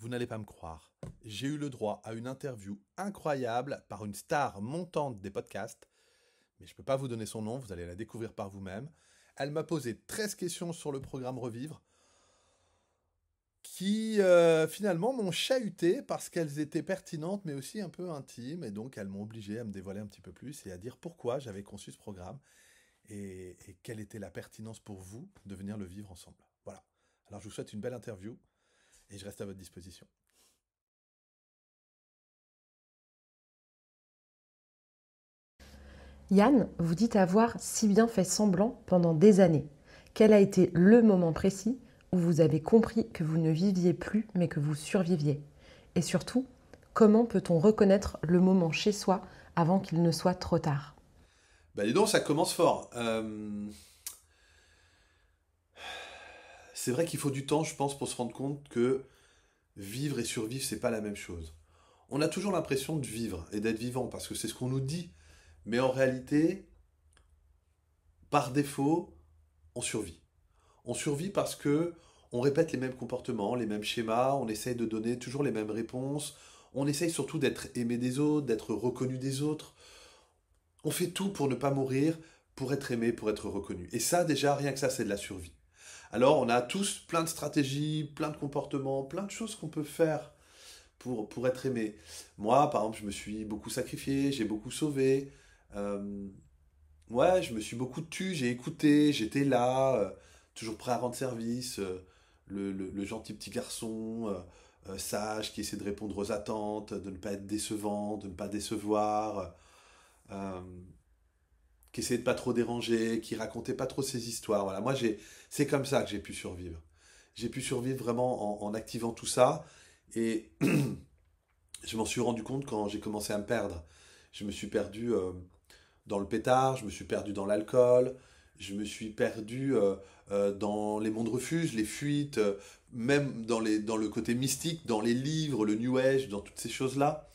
Vous n'allez pas me croire. J'ai eu le droit à une interview incroyable par une star montante des podcasts, mais je ne peux pas vous donner son nom, vous allez la découvrir par vous-même. Elle m'a posé 13 questions sur le programme Revivre, qui finalement m'ont chahuté parce qu'elles étaient pertinentes mais aussi un peu intimes, et donc elles m'ont obligé à me dévoiler un petit peu plus et à dire pourquoi j'avais conçu ce programme et quelle était la pertinence pour vous de venir le vivre ensemble. Voilà. Alors je vous souhaite une belle interview et je reste à votre disposition. Yann, vous dites avoir si bien fait semblant pendant des années. Quel a été le moment précis où vous avez compris que vous ne viviez plus mais que vous surviviez? Et surtout, comment peut-on reconnaître le moment chez soi avant qu'il ne soit trop tard? Bah dis donc, ça commence fort. C'est vrai qu'il faut du temps, je pense, pour se rendre compte que vivre et survivre, c'est pas la même chose. On a toujours l'impression de vivre et d'être vivant parce que c'est ce qu'on nous dit, mais en réalité, par défaut, on survit. On survit parce que on répète les mêmes comportements, les mêmes schémas, on essaye de donner toujours les mêmes réponses, on essaye surtout d'être aimé des autres, d'être reconnu des autres. On fait tout pour ne pas mourir, pour être aimé, pour être reconnu. Et ça, déjà, rien que ça, c'est de la survie. Alors, on a tous plein de stratégies, plein de comportements, plein de choses qu'on peut faire pour être aimé. Moi, par exemple, je me suis beaucoup sacrifié, j'ai beaucoup sauvé. Euh, ouais, je me suis beaucoup tu, j'ai écouté, j'étais là, toujours prêt à rendre service. Le gentil petit garçon, sage, qui essaie de répondre aux attentes, de ne pas être décevant, de ne pas décevoir. Euh, qui essayait de pas trop déranger, qui racontait pas trop ses histoires. Voilà, moi c'est comme ça que j'ai pu survivre. J'ai pu survivre vraiment en activant tout ça et je m'en suis rendu compte quand j'ai commencé à me perdre. Je me suis perdu dans le pétard, je me suis perdu dans l'alcool, je me suis perdu dans les mondes refuges, les fuites, même dans le côté mystique, dans les livres, le New Age, dans toutes ces choses-là.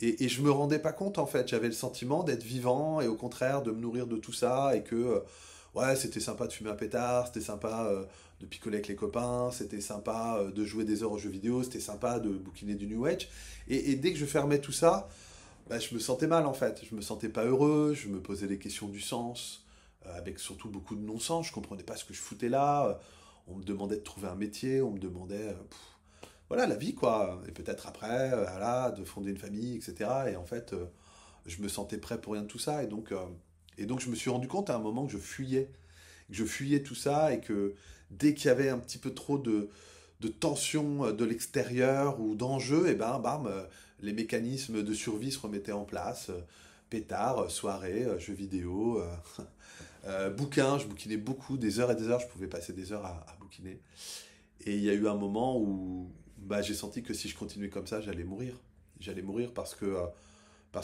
Et je me rendais pas compte en fait, j'avais le sentiment d'être vivant et au contraire de me nourrir de tout ça et que ouais c'était sympa de fumer un pétard, c'était sympa de picoler avec les copains, c'était sympa de jouer des heures aux jeux vidéo, c'était sympa de bouquiner du New Age. Et dès que je fermais tout ça, bah, je me sentais mal en fait, je me sentais pas heureux, je me posais des questions du sens, avec surtout beaucoup de non-sens, je comprenais pas ce que je foutais là, on me demandait de trouver un métier, on me demandait voilà, la vie, quoi. Et peut-être après, voilà, de fonder une famille, etc. Et en fait, je me sentais prêt pour rien de tout ça. Et donc je me suis rendu compte à un moment que je fuyais tout ça et que dès qu'il y avait un petit peu trop de tension de l'extérieur ou d'enjeu, et ben, bam, les mécanismes de survie se remettaient en place. Pétard, soirée, jeux vidéo, bouquins, je bouquinais beaucoup, des heures et des heures, je pouvais passer des heures à bouquiner. Et il y a eu un moment où bah, j'ai senti que si je continuais comme ça, j'allais mourir. J'allais mourir parce que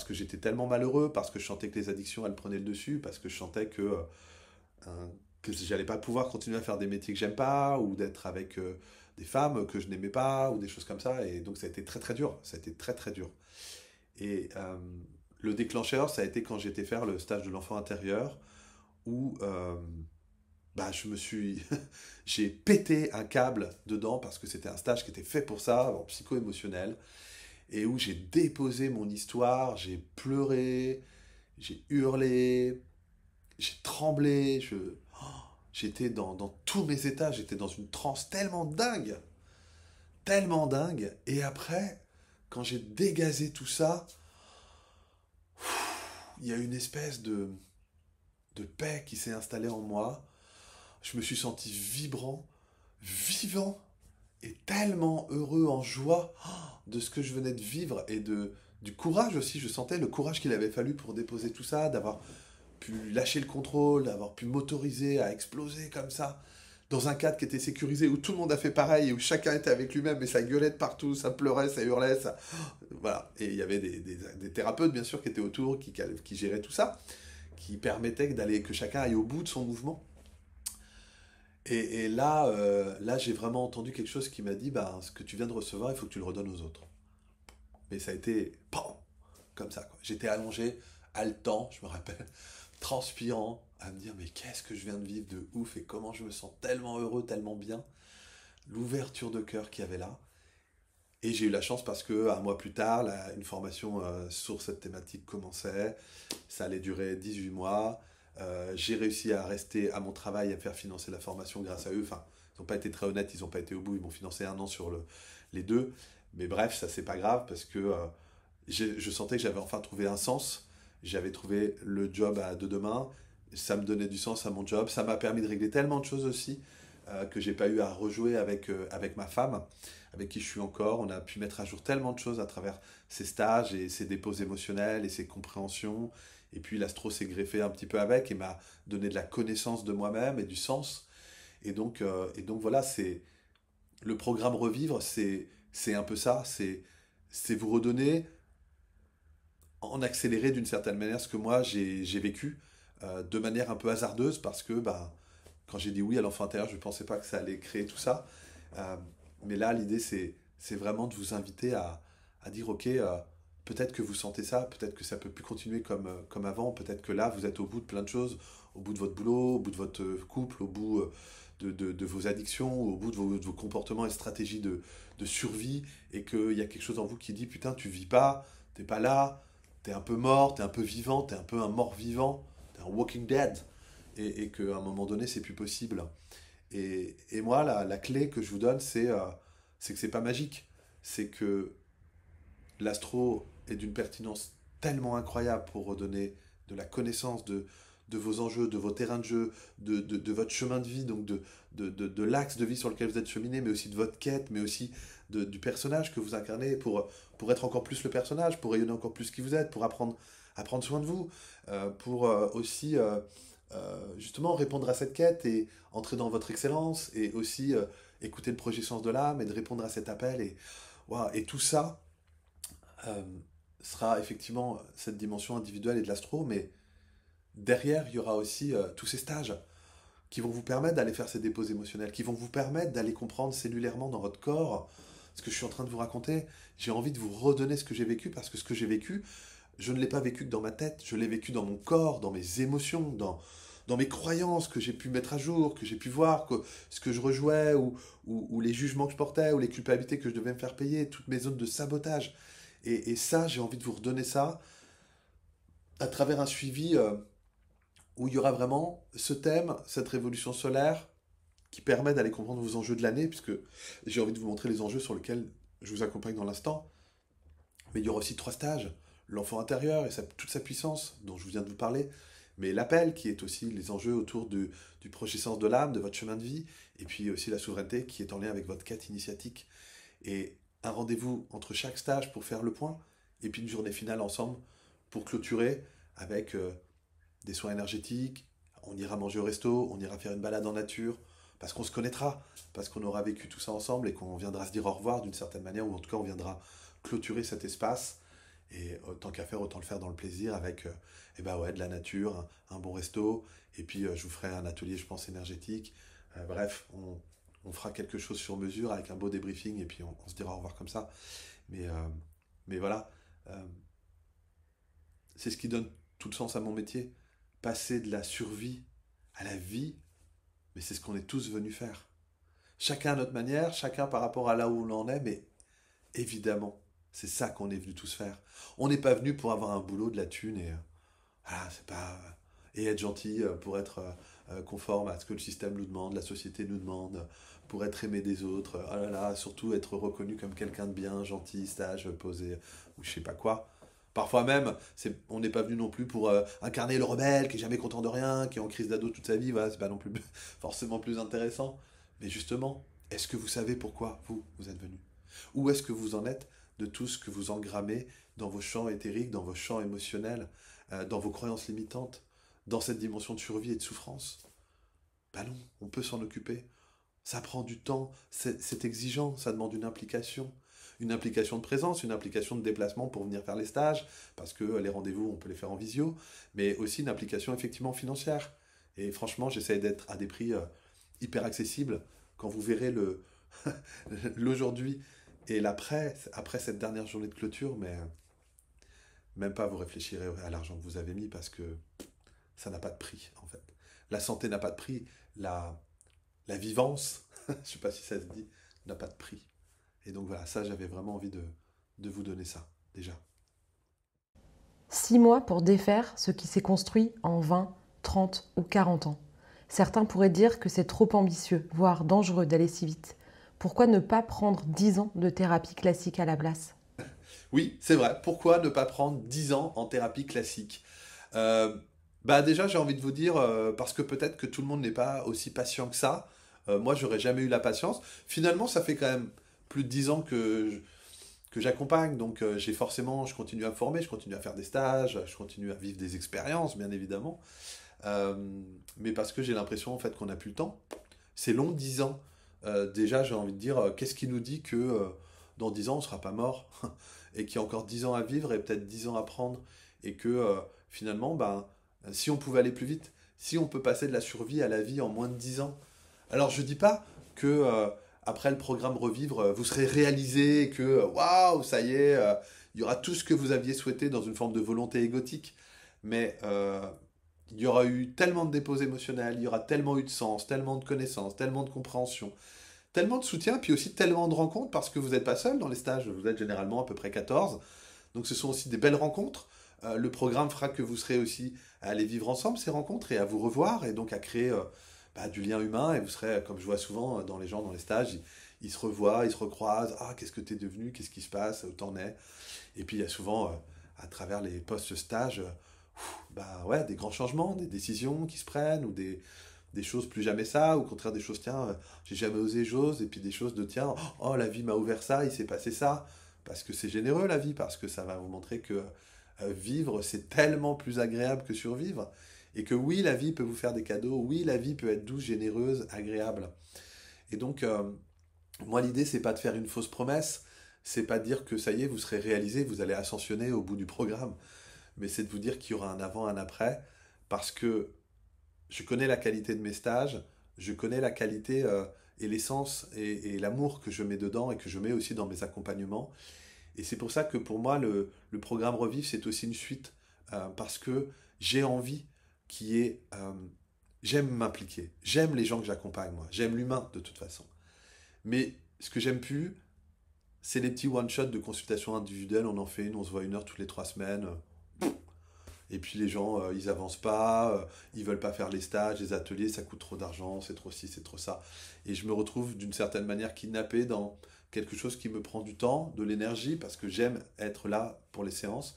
j'étais tellement malheureux, parce que je sentais que les addictions, elles prenaient le dessus, parce que je sentais que j'allais pas pouvoir continuer à faire des métiers que j'aime pas, ou d'être avec des femmes que je n'aimais pas, ou des choses comme ça. Et donc ça a été très très dur. Ça a été très très dur. Et le déclencheur, ça a été quand j'étais faire le stage de l'enfant intérieur, où bah, j'ai pété un câble dedans parce que c'était un stage qui était fait pour ça, en psycho-émotionnel, et où j'ai déposé mon histoire, j'ai pleuré, j'ai hurlé, j'ai tremblé, j'étais dans tous mes états, j'étais dans une transe tellement dingue, et après, quand j'ai dégazé tout ça, il y a une espèce de paix qui s'est installée en moi, je me suis senti vibrant, vivant, et tellement heureux, en joie de ce que je venais de vivre et du courage aussi. Je sentais le courage qu'il avait fallu pour déposer tout ça, d'avoir pu lâcher le contrôle, d'avoir pu m'autoriser à exploser comme ça, dans un cadre qui était sécurisé, où tout le monde a fait pareil, et où chacun était avec lui-même, et ça gueulait de partout, ça pleurait, ça hurlait, ça... Voilà. Et il y avait des thérapeutes, bien sûr, qui étaient autour, qui géraient tout ça, qui permettaient que chacun aille au bout de son mouvement. Et là, là j'ai vraiment entendu quelque chose qui m'a dit, bah, ce que tu viens de recevoir, il faut que tu le redonnes aux autres. Mais ça a été, PAM, comme ça, quoi. J'étais allongé, haletant, je me rappelle, transpirant, à me dire, mais qu'est-ce que je viens de vivre de ouf et comment je me sens tellement heureux, tellement bien. L'ouverture de cœur qu'il y avait là. Et j'ai eu la chance parce que un mois plus tard, une formation sur cette thématique commençait. Ça allait durer 18 mois. J'ai réussi à rester à mon travail, à faire financer la formation grâce à eux. Enfin, ils n'ont pas été très honnêtes, ils n'ont pas été au bout. Ils m'ont financé 1 an sur les deux. Mais bref, ça c'est pas grave parce que je sentais que j'avais enfin trouvé un sens. J'avais trouvé le job de demain. Ça me donnait du sens à mon job. Ça m'a permis de régler tellement de choses aussi que j'ai pas eu à rejouer avec ma femme, avec qui je suis encore. On a pu mettre à jour tellement de choses à travers ces stages et ces dépôts émotionnels et ces compréhensions. Et puis l'astro s'est greffé un petit peu avec et m'a donné de la connaissance de moi-même et du sens. Et donc voilà, c'est le programme Revivre, c'est un peu ça. C'est vous redonner en accéléré d'une certaine manière ce que moi j'ai vécu de manière un peu hasardeuse parce que bah, quand j'ai dit oui à l'enfant intérieur, je ne pensais pas que ça allait créer tout ça. Euh, mais là, l'idée, c'est vraiment de vous inviter à dire, OK, peut-être que vous sentez ça, peut-être que ça peut plus continuer comme avant, peut-être que là, vous êtes au bout de plein de choses, au bout de votre boulot, au bout de votre couple, au bout de vos addictions, au bout de vos comportements et stratégies de survie, et qu'il y a quelque chose en vous qui dit, putain, tu vis pas, t'es pas là, t'es un peu mort, t'es un peu vivant, t'es un peu un mort-vivant, t'es un walking dead, et qu'à un moment donné, c'est plus possible. Et moi, la clé que je vous donne, c'est que c'est pas magique. C'est que l'astro est d'une pertinence tellement incroyable pour redonner de la connaissance de vos enjeux, de vos terrains de jeu, de votre chemin de vie, donc de l'axe de vie sur lequel vous êtes cheminé, mais aussi de votre quête, mais aussi du personnage que vous incarnez pour être encore plus le personnage, pour rayonner encore plus qui vous êtes, pour à prendre soin de vous, pour aussi justement répondre à cette quête et entrer dans votre excellence et aussi écouter le projet Sens de l'âme et de répondre à cet appel. Et tout ça euh, sera effectivement cette dimension individuelle et de l'astro, mais derrière, il y aura aussi tous ces stages qui vont vous permettre d'aller faire ces dépôts émotionnels, qui vont vous permettre d'aller comprendre cellulairement dans votre corps ce que je suis en train de vous raconter. J'ai envie de vous redonner ce que j'ai vécu parce que ce que j'ai vécu, je ne l'ai pas vécu que dans ma tête, je l'ai vécu dans mon corps, dans mes émotions, dans mes croyances que j'ai pu mettre à jour, que j'ai pu voir, ce que je rejouais, ou les jugements que je portais, ou les culpabilités que je devais me faire payer, toutes mes zones de sabotage. Et ça, j'ai envie de vous redonner ça à travers un suivi où il y aura vraiment ce thème, cette révolution solaire, qui permet d'aller comprendre vos enjeux de l'année, puisque j'ai envie de vous montrer les enjeux sur lesquels je vous accompagne dans l'instant. Mais il y aura aussi 3 stages. L'enfant intérieur et toute sa puissance, dont je viens de vous parler. Mais l'appel, qui est aussi les enjeux autour du projet Sens de l'âme, de votre chemin de vie. Et puis aussi la souveraineté, qui est en lien avec votre quête initiatique. Et un rendez-vous entre chaque stage pour faire le point. Et puis une journée finale ensemble pour clôturer avec des soins énergétiques. On ira manger au resto, on ira faire une balade en nature. Parce qu'on se connaîtra, parce qu'on aura vécu tout ça ensemble et qu'on viendra se dire au revoir d'une certaine manière, ou en tout cas on viendra clôturer cet espace. Et tant qu'à faire, autant le faire dans le plaisir avec eh ben ouais, de la nature, un bon resto. Et puis je vous ferai un atelier, je pense, énergétique. Bref, on fera quelque chose sur mesure avec un beau débriefing et puis on se dira au revoir comme ça. Mais, euh, mais voilà, euh, c'est ce qui donne tout le sens à mon métier. Passer de la survie à la vie, mais c'est ce qu'on est tous venus faire. Chacun à notre manière, chacun par rapport à là où l'on en est, mais évidemment, c'est ça qu'on est venu tous faire. On n'est pas venu pour avoir un boulot, de la thune et voilà, c'est pas et être gentil pour être conforme à ce que le système nous demande, la société nous demande, pour être aimé des autres. Oh là là, surtout être reconnu comme quelqu'un de bien, gentil, sage, posé ou je sais pas quoi. Parfois même, on n'est pas venu non plus pour incarner le rebelle qui est jamais content de rien, qui est en crise d'ado toute sa vie. Voilà, c'est pas non plus forcément plus intéressant. Mais justement, est-ce que vous savez pourquoi vous êtes venu? Où est-ce que vous en êtes de tout ce que vous engrammez dans vos champs éthériques, dans vos champs émotionnels, dans vos croyances limitantes, dans cette dimension de survie et de souffrance? Ben non, on peut s'en occuper. Ça prend du temps, c'est exigeant, ça demande une implication de présence, une implication de déplacement pour venir faire les stages, parce que les rendez-vous, on peut les faire en visio, mais aussi une implication effectivement financière. Et franchement, j'essaie d'être à des prix hyper accessibles. Quand vous verrez l'aujourd'hui et l'après, après cette dernière journée de clôture, mais même pas vous réfléchirez à l'argent que vous avez mis parce que ça n'a pas de prix en fait. La santé n'a pas de prix, la vivance, je ne sais pas si ça se dit, n'a pas de prix. Et donc voilà, ça, j'avais vraiment envie de vous donner ça, déjà. 6 mois pour défaire ce qui s'est construit en 20, 30 ou 40 ans. Certains pourraient dire que c'est trop ambitieux, voire dangereux d'aller si vite. Pourquoi ne pas prendre 10 ans de thérapie classique à la place? Oui, c'est vrai. Pourquoi ne pas prendre 10 ans en thérapie classique? Euh, Bah déjà, j'ai envie de vous dire, parce que peut-être que tout le monde n'est pas aussi patient que ça. Moi, j'aurais jamais eu la patience. Finalement, ça fait quand même plus de 10 ans que j'accompagne, donc j'ai forcément, je continue à me former, je continue à faire des stages, je continue à vivre des expériences, bien évidemment. Euh, mais parce que j'ai l'impression en fait qu'on n'a plus le temps. C'est long, 10 ans. Déjà, j'ai envie de dire, qu'est-ce qui nous dit que dans 10 ans, on ne sera pas mort et qu'il y a encore 10 ans à vivre et peut-être 10 ans à prendre et que finalement, ben, si on pouvait aller plus vite, si on peut passer de la survie à la vie en moins de 10 ans. Alors, je ne dis pas que après le programme Revivre, vous serez réalisé et que waouh, ça y est, il y aura tout ce que vous aviez souhaité dans une forme de volonté égotique. Mais il y aura eu tellement de dépôts émotionnels, il y aura tellement eu de sens, tellement de connaissances, tellement de compréhension, tellement de soutien, puis aussi tellement de rencontres, parce que vous n'êtes pas seul dans les stages, vous êtes généralement à peu près 14. Donc ce sont aussi des belles rencontres. Le programme fera que vous serez aussi à aller vivre ensemble ces rencontres et à vous revoir, et donc à créer du lien humain, et vous serez, comme je vois souvent dans les gens dans les stages, ils se revoient, ils se recroisent, ah qu'est-ce que tu es devenu, qu'est-ce qui se passe, où t'en es. Et puis il y a souvent, à travers les post-stages, bah ouais, des grands changements, des décisions qui se prennent, ou des choses plus jamais ça, ou au contraire des choses, tiens, j'ai jamais osé, j'ose, et puis des choses de, tiens, oh la vie m'a ouvert ça, il s'est passé ça, parce que c'est généreux la vie, parce que ça va vous montrer que vivre, c'est tellement plus agréable que survivre, et que oui, la vie peut vous faire des cadeaux, oui, la vie peut être douce, généreuse, agréable. Et donc, moi, l'idée, c'est pas de faire une fausse promesse, c'est pas de dire que ça y est, vous serez réalisé, vous allez ascensionner au bout du programme, mais c'est de vous dire qu'il y aura un avant, un après, parce que je connais la qualité de mes stages, je connais la qualité et l'essence et l'amour que je mets dedans et que je mets aussi dans mes accompagnements. Et c'est pour ça que pour moi, le programme Revive, c'est aussi une suite, parce que j'ai envie qu'il y ait... j'aime m'impliquer, j'aime les gens que j'accompagne, moi, j'aime l'humain de toute façon. Mais ce que j'aime plus, c'est les petits one-shots de consultation individuelle, on en fait une, on se voit 1 heure toutes les 3 semaines. Et puis les gens, ils avancent pas, ils veulent pas faire les stages, les ateliers, ça coûte trop d'argent, c'est trop ci, c'est trop ça. Et je me retrouve d'une certaine manière kidnappé dans quelque chose qui me prend du temps, de l'énergie, parce que j'aime être là pour les séances,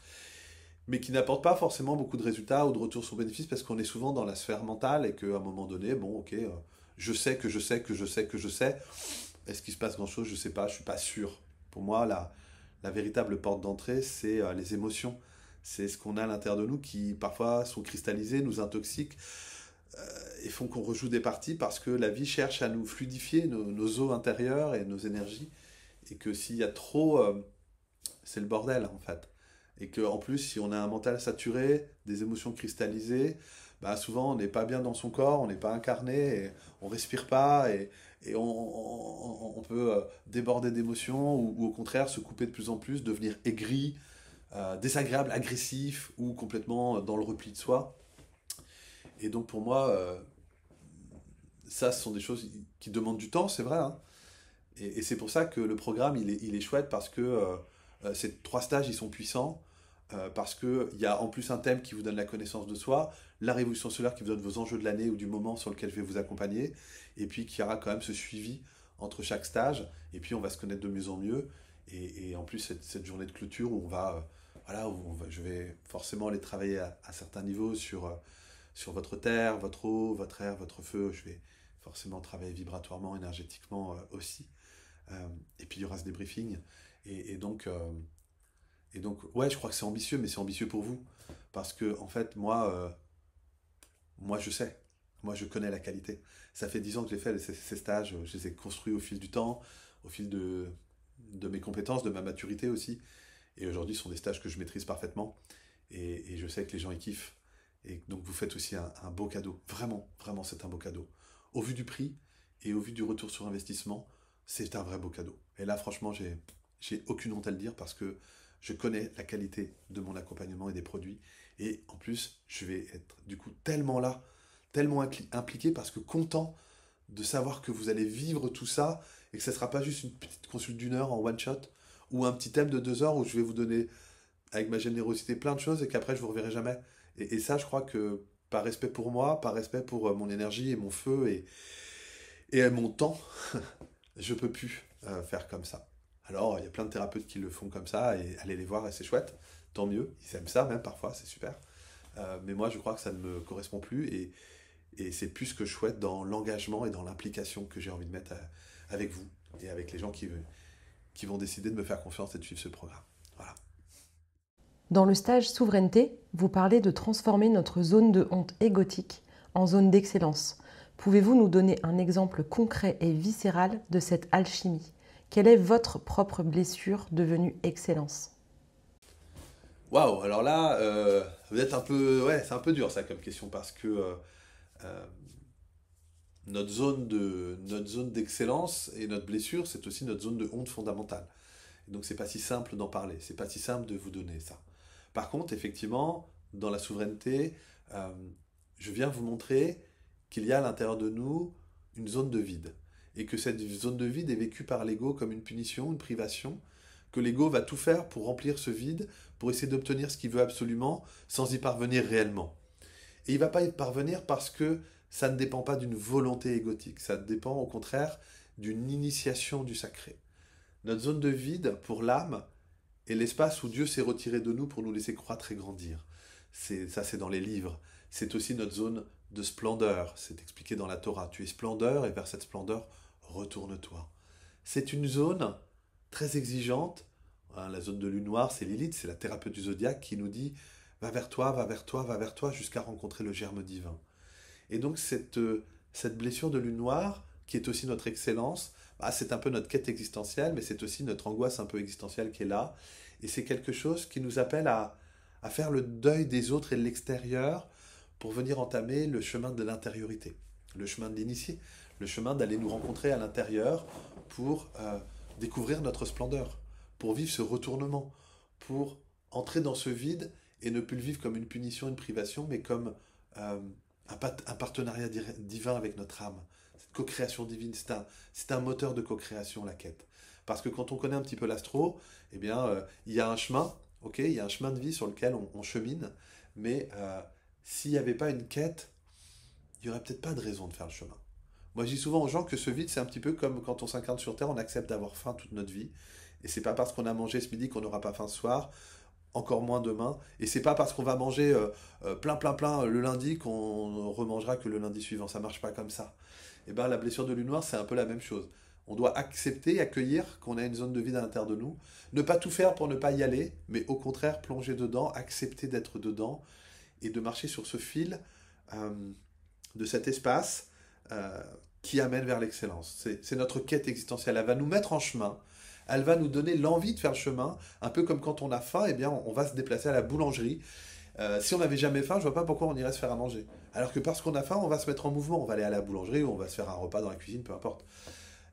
mais qui n'apporte pas forcément beaucoup de résultats ou de retours sur bénéfice, parce qu'on est souvent dans la sphère mentale et qu'à un moment donné, bon, ok, je sais que je sais que je sais que je sais. Est-ce qu'il se passe grand-chose? Je sais pas, je suis pas sûr. Pour moi, la véritable porte d'entrée, c'est les émotions. C'est ce qu'on a à l'intérieur de nous qui parfois sont cristallisées, nous intoxiquent et font qu'on rejoue des parties parce que la vie cherche à nous fluidifier nos eaux intérieures et nos énergies. Et que s'il y a trop, c'est le bordel en fait. Et qu'en plus, si on a un mental saturé, des émotions cristallisées, bah souvent on n'est pas bien dans son corps, on n'est pas incarné, et on respire pas, et on peut déborder d'émotions ou au contraire se couper de plus en plus, devenir aigri, désagréable, agressif ou complètement dans le repli de soi. Et donc pour moi, ça, ce sont des choses qui demandent du temps, c'est vrai, hein. Et c'est pour ça que le programme, il est chouette parce que ces 3 stages, ils sont puissants. Parce qu'il y a en plus un thème qui vous donne la connaissance de soi, la révolution solaire qui vous donne vos enjeux de l'année ou du moment sur lequel je vais vous accompagner, et puis qu'il y aura quand même ce suivi entre chaque stage, et puis on va se connaître de mieux en mieux, et en plus cette journée de clôture où on va, voilà, je vais forcément aller travailler à certains niveaux sur votre terre, votre eau, votre air, votre feu, je vais forcément travailler vibratoirement, énergétiquement aussi. Et puis il y aura ce débriefing. Et, et donc, euh, et donc, ouais, je crois que c'est ambitieux, mais c'est ambitieux pour vous. Parce que, en fait, moi je sais. Moi, je connais la qualité. Ça fait 10 ans que j'ai fait ces stages. Je les ai construits au fil du temps, au fil de mes compétences, de ma maturité aussi. Et aujourd'hui, ce sont des stages que je maîtrise parfaitement. Et je sais que les gens y kiffent. Et donc, vous faites aussi un beau cadeau. Vraiment, vraiment, c'est un beau cadeau. Au vu du prix et au vu du retour sur investissement, c'est un vrai beau cadeau. Et là, franchement, j'ai aucune honte à le dire parce que je connais la qualité de mon accompagnement et des produits. Et en plus, je vais être du coup tellement là, tellement impliqué parce que content de savoir que vous allez vivre tout ça et que ce ne sera pas juste une petite consulte d'une heure en one shot ou un petit thème de 2 heures où je vais vous donner avec ma générosité plein de choses et qu'après je vous reverrai jamais. Et ça, je crois que par respect pour moi, par respect pour mon énergie et mon feu et mon temps, je peux plus faire comme ça. Alors, il y a plein de thérapeutes qui le font comme ça et allez les voir et c'est chouette, tant mieux. Ils aiment ça même parfois, c'est super. Mais moi, je crois que ça ne me correspond plus et c'est plus que chouette dans l'engagement et dans l'implication que j'ai envie de mettre avec vous et avec les gens qui vont décider de me faire confiance et de suivre ce programme. Voilà. Dans le stage Souveraineté, vous parlez de transformer notre zone de honte égotique en zone d'excellence. Pouvez-vous nous donner un exemple concret et viscéral de cette alchimie? Quelle est votre propre blessure devenue excellence? Waouh, alors là, vous êtes un peu. Ouais, c'est un peu dur ça comme question parce que euh, notre zone d'excellence et notre blessure, c'est aussi notre zone de honte fondamentale. Et donc c'est pas si simple d'en parler, c'est pas si simple de vous donner ça. Par contre, effectivement, dans la souveraineté, euh, je viens vous montrer qu'il y a à l'intérieur de nous une zone de vide. Et que cette zone de vide est vécue par l'ego comme une punition, une privation, que l'ego va tout faire pour remplir ce vide, pour essayer d'obtenir ce qu'il veut absolument, sans y parvenir réellement. Et il ne va pas y parvenir parce que ça ne dépend pas d'une volonté égotique, ça dépend au contraire d'une initiation du sacré. Notre zone de vide, pour l'âme, est l'espace où Dieu s'est retiré de nous pour nous laisser croître et grandir. Ça, c'est dans les livres. C'est aussi notre zone de splendeur. C'est expliqué dans la Torah. Tu es splendeur et vers cette splendeur, retourne-toi. C'est une zone très exigeante. Hein, la zone de lune noire, c'est Lilith, c'est la thérapeute du zodiaque qui nous dit va vers toi, va vers toi, va vers toi, jusqu'à rencontrer le germe divin. Et donc cette blessure de lune noire, qui est aussi notre excellence, bah, c'est un peu notre quête existentielle, mais c'est aussi notre angoisse un peu existentielle qui est là. Et c'est quelque chose qui nous appelle à faire le deuil des autres et de l'extérieur pour venir entamer le chemin de l'intériorité, le chemin de l'initié, le chemin d'aller nous rencontrer à l'intérieur pour découvrir notre splendeur, pour vivre ce retournement, pour entrer dans ce vide et ne plus le vivre comme une punition, une privation, mais comme euh, un partenariat divin avec notre âme. Cette co-création divine, c'est un moteur de co-création, la quête. Parce que quand on connaît un petit peu l'astro, eh bien, il y a un chemin, ok, il y a un chemin de vie sur lequel on chemine, mais s'il n'y avait pas une quête, il n'y aurait peut-être pas de raison de faire le chemin. Moi, je dis souvent aux gens que ce vide, c'est un petit peu comme quand on s'incarne sur Terre, on accepte d'avoir faim toute notre vie. Et c'est pas parce qu'on a mangé ce midi qu'on n'aura pas faim ce soir, encore moins demain. Et c'est pas parce qu'on va manger plein le lundi qu'on remangera que le lundi suivant. Ça marche pas comme ça. Et ben la blessure de lune noire, c'est un peu la même chose. On doit accepter, accueillir qu'on a une zone de vide à l'intérieur de nous. Ne pas tout faire pour ne pas y aller, mais au contraire plonger dedans, accepter d'être dedans et de marcher sur ce fil euh, de cet espace euh, qui amène vers l'excellence. C'est notre quête existentielle. Elle va nous mettre en chemin. Elle va nous donner l'envie de faire le chemin, un peu comme quand on a faim, eh bien on va se déplacer à la boulangerie. Si on n'avait jamais faim, je vois pas pourquoi on irait se faire à manger. Alors que parce qu'on a faim, on va se mettre en mouvement, on va aller à la boulangerie ou on va se faire un repas dans la cuisine, peu importe.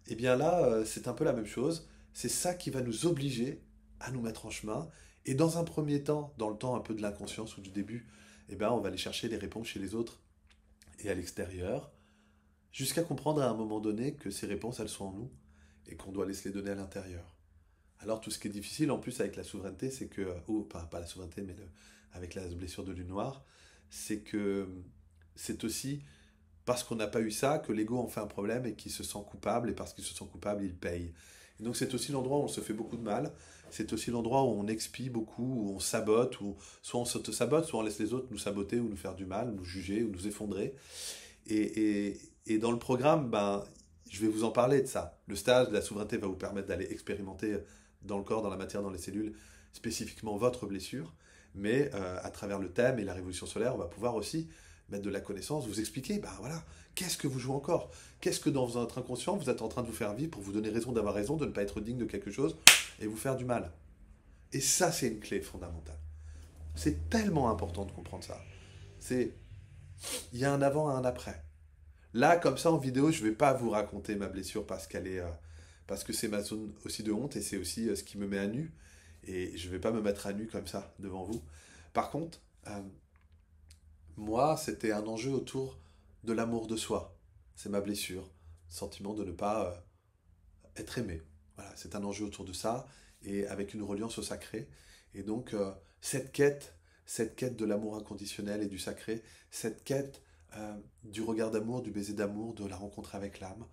Et bien là, c'est un peu la même chose. C'est ça qui va nous obliger à nous mettre en chemin. Et dans un premier temps, dans le temps un peu de l'inconscience ou du début, eh bien on va aller chercher les réponses chez les autres et à l'extérieur, jusqu'à comprendre à un moment donné que ces réponses, elles sont en nous et qu'on doit se les donner à l'intérieur. Alors tout ce qui est difficile en plus avec la souveraineté, c'est que, ou pas la souveraineté, mais avec la blessure de lune noire, c'est que c'est aussi parce qu'on n'a pas eu ça que l'ego en fait un problème et qu'il se sent coupable, et parce qu'il se sent coupable, il paye. Et donc c'est aussi l'endroit où on se fait beaucoup de mal, c'est aussi l'endroit où on expie beaucoup, où on sabote, où soit on s'auto-sabote, soit on laisse les autres nous saboter ou nous faire du mal, nous juger ou nous effondrer. Et dans le programme, ben, je vais vous en parler de ça. Le stage de la souveraineté va vous permettre d'aller expérimenter dans le corps, dans la matière, dans les cellules, spécifiquement votre blessure. Mais à travers le thème et la révolution solaire, on va pouvoir aussi mettre de la connaissance, vous expliquer, ben voilà, qu'est-ce que vous jouez encore? Qu'est-ce que dans votre inconscient, vous êtes en train de vous faire vivre pour vous donner raison d'avoir raison, de ne pas être digne de quelque chose et vous faire du mal. Et ça, c'est une clé fondamentale. C'est tellement important de comprendre ça. C'est, il y a un avant et un après. Là, comme ça, en vidéo, je ne vais pas vous raconter ma blessure parce que c'est ma zone aussi de honte et c'est aussi ce qui me met à nu. Et je ne vais pas me mettre à nu comme ça devant vous. Par contre, moi, c'était un enjeu autour de l'amour de soi. C'est ma blessure. Sentiment de ne pas être aimé. Voilà, c'est un enjeu autour de ça, et avec une reliance au sacré. Et donc, cette quête de l'amour inconditionnel et du sacré, cette quête du regard d'amour, du baiser d'amour, de la rencontre avec l'âme,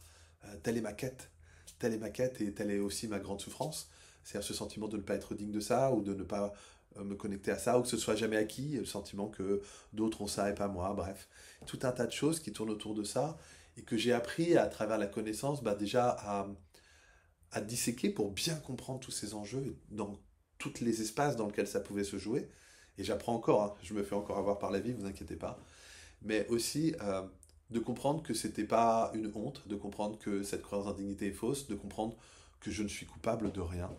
telle est ma quête. Telle est ma quête et telle est aussi ma grande souffrance. C'est-à-dire ce sentiment de ne pas être digne de ça, ou de ne pas me connecter à ça, ou que ce soit jamais acquis, le sentiment que d'autres ont ça et pas moi, bref. Tout un tas de choses qui tournent autour de ça, et que j'ai appris à travers la connaissance, déjà à disséquer pour bien comprendre tous ces enjeux dans tous les espaces dans lesquels ça pouvait se jouer. Et j'apprends encore, hein, je me fais encore avoir par la vie, vous inquiétez pas. Mais aussi de comprendre que c'était pas une honte, de comprendre que cette croyance d'indignité est fausse, de comprendre que je ne suis coupable de rien,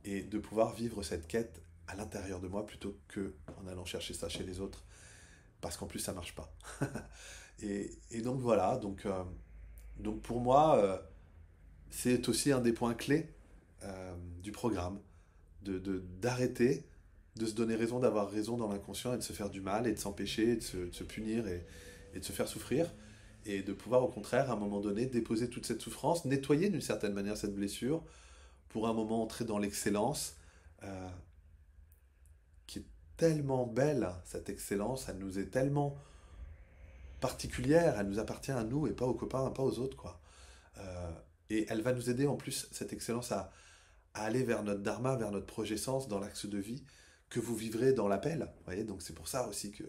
et de pouvoir vivre cette quête à l'intérieur de moi plutôt que en allant chercher ça chez les autres, parce qu'en plus ça marche pas. Et donc voilà, donc pour moi, c'est aussi un des points clés du programme, d'arrêter de se donner raison d'avoir raison dans l'inconscient et de se faire du mal et de s'empêcher, de se punir et de se faire souffrir, et de pouvoir au contraire à un moment donné déposer toute cette souffrance, nettoyer d'une certaine manière cette blessure pour un moment entrer dans l'excellence euh, qui est tellement belle, cette excellence, elle nous est tellement particulière, elle nous appartient à nous et pas aux copains, pas aux autres, quoi. Euh, et elle va nous aider en plus, cette excellence, à aller vers notre dharma, vers notre projet sens dans l'axe de vie que vous vivrez dans l'appel. Vous voyez, donc c'est pour ça aussi que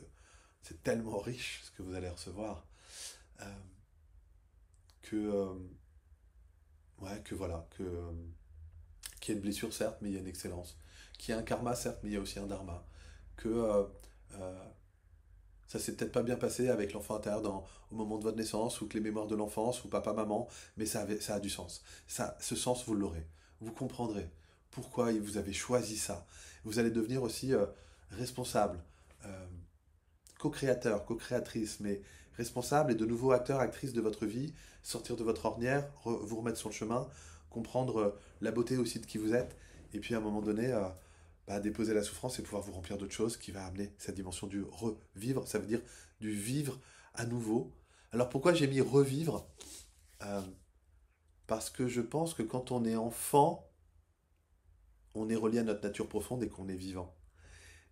c'est tellement riche ce que vous allez recevoir. Euh, que, ouais, que voilà, qu'il y a une blessure certes, mais il y a une excellence. Qu'il y a un karma certes, mais il y a aussi un dharma. Que euh, ça s'est peut-être pas bien passé avec l'enfant intérieur au moment de votre naissance, ou que les mémoires de l'enfance, ou papa, maman, mais ça a du sens. Ça, ce sens, vous l'aurez. Vous comprendrez pourquoi vous avez choisi ça. Vous allez devenir aussi responsable, euh, co-créateur, co-créatrice, mais responsable et de nouveau acteur, actrice de votre vie, sortir de votre ornière, vous remettre sur le chemin, comprendre la beauté aussi de qui vous êtes, et puis à un moment donné, déposer la souffrance et pouvoir vous remplir d'autres choses qui va amener cette dimension du revivre, ça veut dire du vivre à nouveau. Alors pourquoi j'ai mis revivre? Euh, Parce que je pense que quand on est enfant, on est relié à notre nature profonde et qu'on est vivant.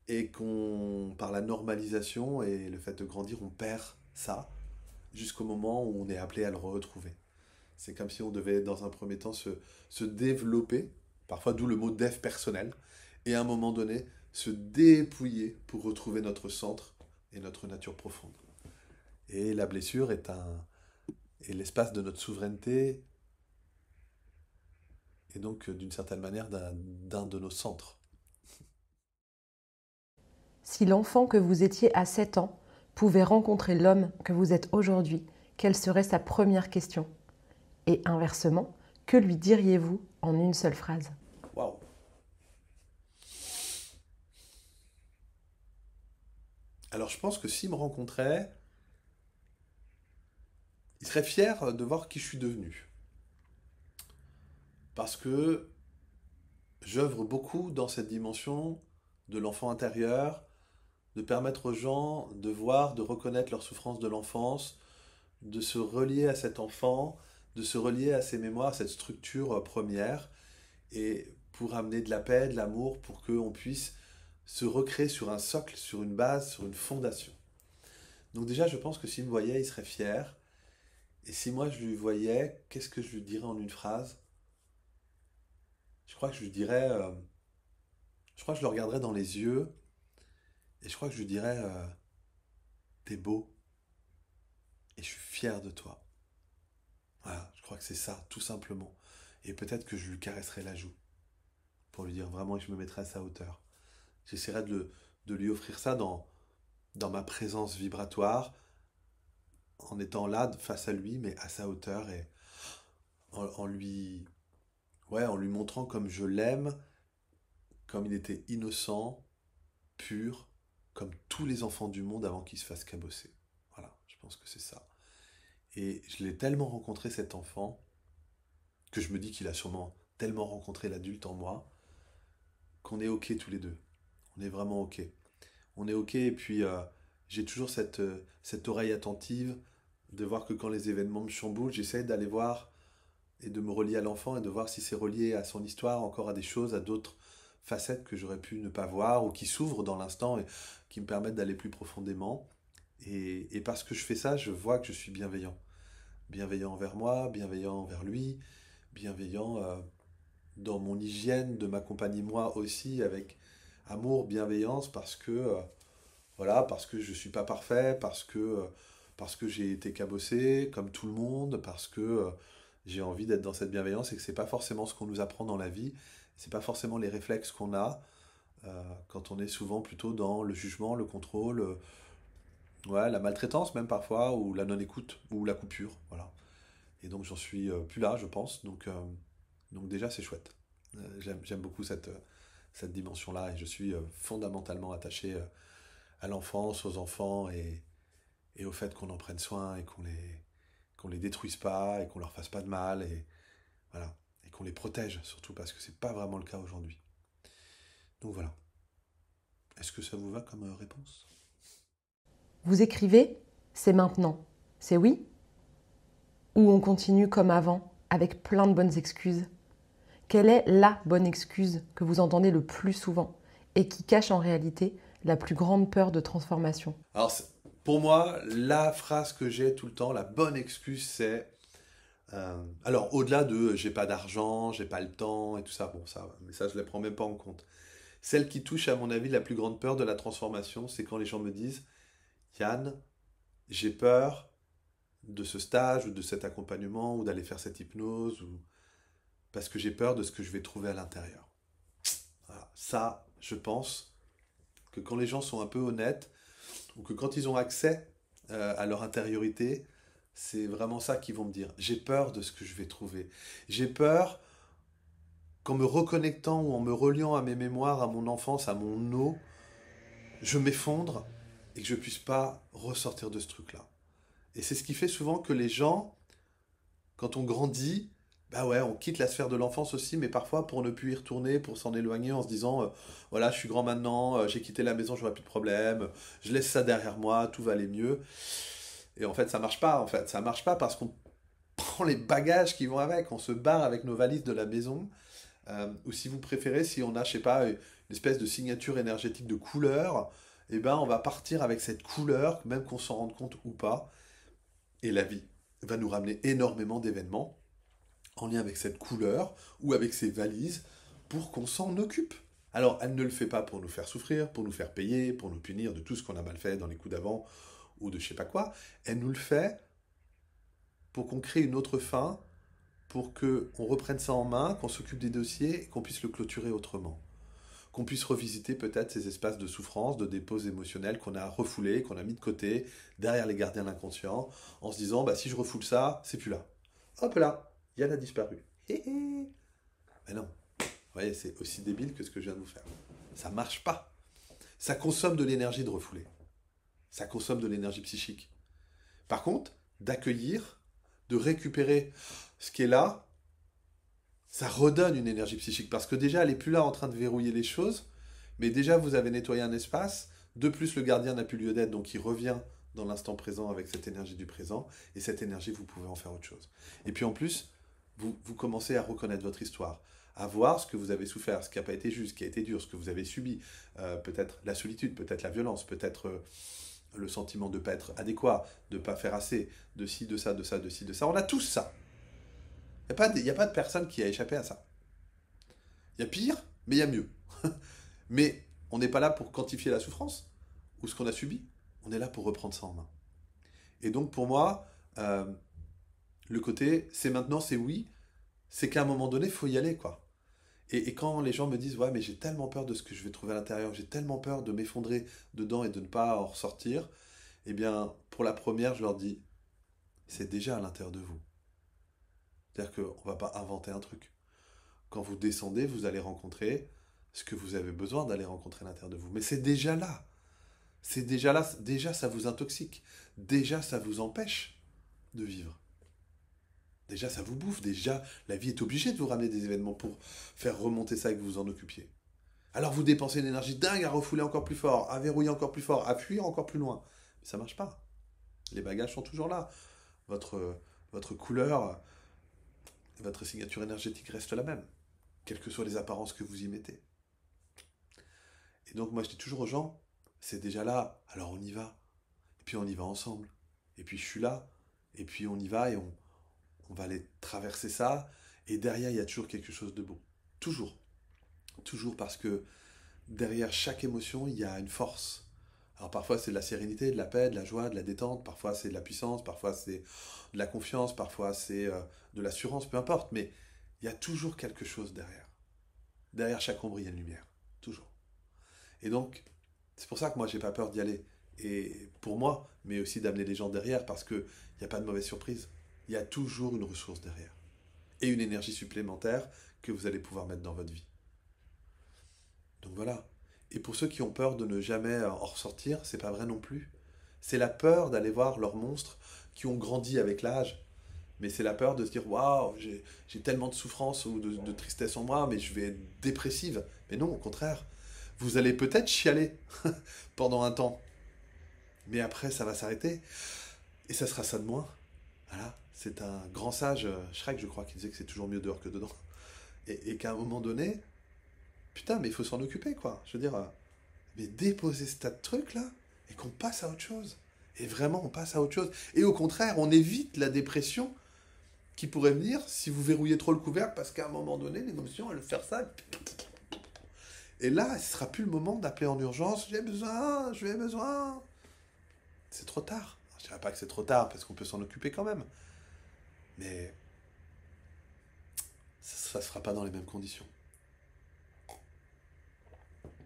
Et qu'on, par la normalisation et le fait de grandir, on perd ça jusqu'au moment où on est appelé à le retrouver. C'est comme si on devait, dans un premier temps, se développer, parfois d'où le mot dev personnel, et à un moment donné, se dépouiller pour retrouver notre centre et notre nature profonde. Et la blessure est l'espace de notre souveraineté, et donc, d'une certaine manière, d'un de nos centres. Si l'enfant que vous étiez à 7 ans pouvait rencontrer l'homme que vous êtes aujourd'hui, quelle serait sa première question? Et inversement, que lui diriez-vous en une seule phrase? Waouh! Alors, je pense que s'il me rencontrait, il serait fier de voir qui je suis devenu. Parce que j'œuvre beaucoup dans cette dimension de l'enfant intérieur, de permettre aux gens de voir, de reconnaître leur souffrance de l'enfance, de se relier à cet enfant, de se relier à ses mémoires, à cette structure première, et pour amener de la paix, de l'amour, pour qu'on puisse se recréer sur un socle, sur une base, sur une fondation. Donc déjà, je pense que s'il me voyait, il serait fier. Et si moi je lui voyais, qu'est-ce que je lui dirais en une phrase? Je crois que je lui dirais, je crois que je le regarderais dans les yeux, et je crois que je lui dirais, t'es beau, et je suis fier de toi. Voilà, je crois que c'est ça, tout simplement. Et peut-être que je lui caresserai la joue, pour lui dire vraiment que je me mettrai à sa hauteur. J'essaierai de lui offrir ça dans ma présence vibratoire, en étant là face à lui, mais à sa hauteur, et en lui, ouais, en lui montrant comme je l'aime, comme il était innocent, pur, comme tous les enfants du monde avant qu'il se fasse cabosser. Voilà, je pense que c'est ça. Et je l'ai tellement rencontré cet enfant, que je me dis qu'il a sûrement tellement rencontré l'adulte en moi, qu'on est OK tous les deux. On est vraiment OK. On est OK, et puis j'ai toujours cette oreille attentive, de voir que quand les événements me chamboulent, j'essaie d'aller voir et de me relier à l'enfant et de voir si c'est relié à son histoire, encore à des choses, à d'autres facettes que j'aurais pu ne pas voir ou qui s'ouvrent dans l'instant et qui me permettent d'aller plus profondément. Et parce que je fais ça, je vois que je suis bienveillant. Bienveillant envers moi, bienveillant envers lui, bienveillant dans mon hygiène de m'accompagner moi aussi avec amour, bienveillance, parce que je suis pas parfait, parce que j'ai été cabossé comme tout le monde, parce que j'ai envie d'être dans cette bienveillance et que c'est pas forcément ce qu'on nous apprend dans la vie, c'est pas forcément les réflexes qu'on a quand on est souvent plutôt dans le jugement, le contrôle, ouais, la maltraitance même parfois, ou la non-écoute, ou la coupure, voilà. Et donc j'en suis plus là, je pense, donc déjà c'est chouette. J'aime beaucoup cette dimension-là et je suis fondamentalement attaché à l'enfance, aux enfants et au fait qu'on en prenne soin et qu'on les détruise pas et qu'on leur fasse pas de mal et voilà et qu'on les protège surtout parce que c'est pas vraiment le cas aujourd'hui. Donc voilà. Est-ce que ça vous va comme réponse? Vous écrivez, c'est maintenant. C'est oui? Ou on continue comme avant, avec plein de bonnes excuses? Quelle est la bonne excuse que vous entendez le plus souvent et qui cache en réalité la plus grande peur de transformation? Alors pour moi, la phrase que j'ai tout le temps, la bonne excuse, c'est alors au-delà de j'ai pas d'argent, j'ai pas le temps et tout ça, bon ça, mais ça je les prends même pas en compte. Celle qui touche à mon avis la plus grande peur de la transformation, c'est quand les gens me disent Yann, j'ai peur de ce stage ou de cet accompagnement ou d'aller faire cette hypnose ou parce que j'ai peur de ce que je vais trouver à l'intérieur. Voilà. Ça, je pense que quand les gens sont un peu honnêtes ou que quand ils ont accès à leur intériorité, c'est vraiment ça qu'ils vont me dire. J'ai peur de ce que je vais trouver. J'ai peur qu'en me reconnectant ou en me reliant à mes mémoires, à mon enfance, à mon eau, je m'effondre et que je ne puisse pas ressortir de ce truc-là. Et c'est ce qui fait souvent que les gens, quand on grandit, bah ouais, on quitte la sphère de l'enfance aussi, mais parfois pour ne plus y retourner, pour s'en éloigner en se disant, voilà, je suis grand maintenant, j'ai quitté la maison, j'aurai plus de problème, je laisse ça derrière moi, tout va aller mieux. Et en fait, ça marche pas, en fait, ça marche pas parce qu'on prend les bagages qui vont avec, on se barre avec nos valises de la maison, ou si vous préférez, si on a, je sais pas, une espèce de signature énergétique de couleur, eh ben on va partir avec cette couleur, même qu'on s'en rende compte ou pas, et la vie va nous ramener énormément d'événements en lien avec cette couleur ou avec ces valises pour qu'on s'en occupe. Alors, elle ne le fait pas pour nous faire souffrir, pour nous faire payer, pour nous punir de tout ce qu'on a mal fait dans les coups d'avant ou de je sais pas quoi. Elle nous le fait pour qu'on crée une autre fin, pour qu'on reprenne ça en main, qu'on s'occupe des dossiers et qu'on puisse le clôturer autrement. Qu'on puisse revisiter peut-être ces espaces de souffrance, de dépose émotionnels qu'on a refoulés, qu'on a mis de côté, derrière les gardiens de l'inconscient, en se disant, bah, si je refoule ça, c'est plus là. Hop là, Yann a disparu. Hé hé. Mais non, vous voyez, c'est aussi débile que ce que je viens de vous faire. Ça marche pas. Ça consomme de l'énergie de refouler. Ça consomme de l'énergie psychique. Par contre, d'accueillir, de récupérer ce qui est là, ça redonne une énergie psychique. Parce que déjà, elle n'est plus là en train de verrouiller les choses, mais déjà, vous avez nettoyé un espace. De plus, le gardien n'a plus lieu d'être, donc il revient dans l'instant présent avec cette énergie du présent. Et cette énergie, vous pouvez en faire autre chose. Et puis en plus, vous commencez à reconnaître votre histoire, à voir ce que vous avez souffert, ce qui n'a pas été juste, ce qui a été dur, ce que vous avez subi, peut-être la solitude, peut-être la violence, peut-être le sentiment de ne pas être adéquat, de ne pas faire assez, de ci, de ça, de ça, de ci, de ça. On a tous ça. Il n'y a pas de personne qui a échappé à ça. Il y a pire, mais il y a mieux. Mais on n'est pas là pour quantifier la souffrance ou ce qu'on a subi. On est là pour reprendre ça en main. Et donc pour moi, le côté c'est maintenant, c'est oui, c'est qu'à un moment donné, il faut y aller, quoi. Et quand les gens me disent, ouais, mais j'ai tellement peur de ce que je vais trouver à l'intérieur, j'ai tellement peur de m'effondrer dedans et de ne pas en ressortir, eh bien, pour la première, je leur dis, c'est déjà à l'intérieur de vous. C'est-à-dire qu'on ne va pas inventer un truc. Quand vous descendez, vous allez rencontrer ce que vous avez besoin d'aller rencontrer à l'intérieur de vous. Mais c'est déjà là. C'est déjà là. Déjà, ça vous intoxique. Déjà, ça vous empêche de vivre. Déjà, ça vous bouffe. Déjà, la vie est obligée de vous ramener des événements pour faire remonter ça et que vous vous en occupiez. Alors vous dépensez une énergie dingue à refouler encore plus fort, à verrouiller encore plus fort, à fuir encore plus loin. Mais ça ne marche pas. Les bagages sont toujours là. Votre couleur, votre signature énergétique reste la même, quelles que soient les apparences que vous y mettez. Et donc moi je dis toujours aux gens, c'est déjà là, alors on y va. Et puis on y va ensemble. Et puis je suis là. Et puis on y va et on va aller traverser ça. Et derrière, il y a toujours quelque chose de beau. Toujours. Toujours parce que derrière chaque émotion, il y a une force. Alors parfois c'est de la sérénité, de la paix, de la joie, de la détente. Parfois c'est de la puissance. Parfois c'est de la confiance. Parfois c'est de l'assurance. Peu importe. Mais il y a toujours quelque chose derrière. Derrière chaque ombre, il y a une lumière. Toujours. Et donc, c'est pour ça que moi, j'ai pas peur d'y aller. Et pour moi, mais aussi d'amener les gens derrière, parce qu'il n'y a pas de mauvaise surprise. Il y a toujours une ressource derrière. Et une énergie supplémentaire que vous allez pouvoir mettre dans votre vie. Donc voilà. Et pour ceux qui ont peur de ne jamais en ressortir, c'est pas vrai non plus. C'est la peur d'aller voir leurs monstres qui ont grandi avec l'âge. Mais c'est la peur de se dire waouh, j'ai tellement de souffrance ou de tristesse en moi, mais je vais être dépressive. Mais non, au contraire. Vous allez peut-être chialer pendant un temps. Mais après, ça va s'arrêter. Et ça sera ça de moins. Voilà. C'est un grand sage, Shrek, je crois, qui disait que c'est toujours mieux dehors que dedans. Et qu'à un moment donné, putain, mais il faut s'en occuper, quoi. Je veux dire, mais déposer ce tas de trucs, là, et qu'on passe à autre chose. Et vraiment, on passe à autre chose. Et au contraire, on évite la dépression qui pourrait venir si vous verrouillez trop le couvercle, parce qu'à un moment donné, l'émotion, elle va faire ça. Et là, ce ne sera plus le moment d'appeler en urgence. J'ai besoin, je vais besoin. C'est trop tard. Je ne dirais pas que c'est trop tard, parce qu'on peut s'en occuper quand même. Mais ça ne se fera pas dans les mêmes conditions.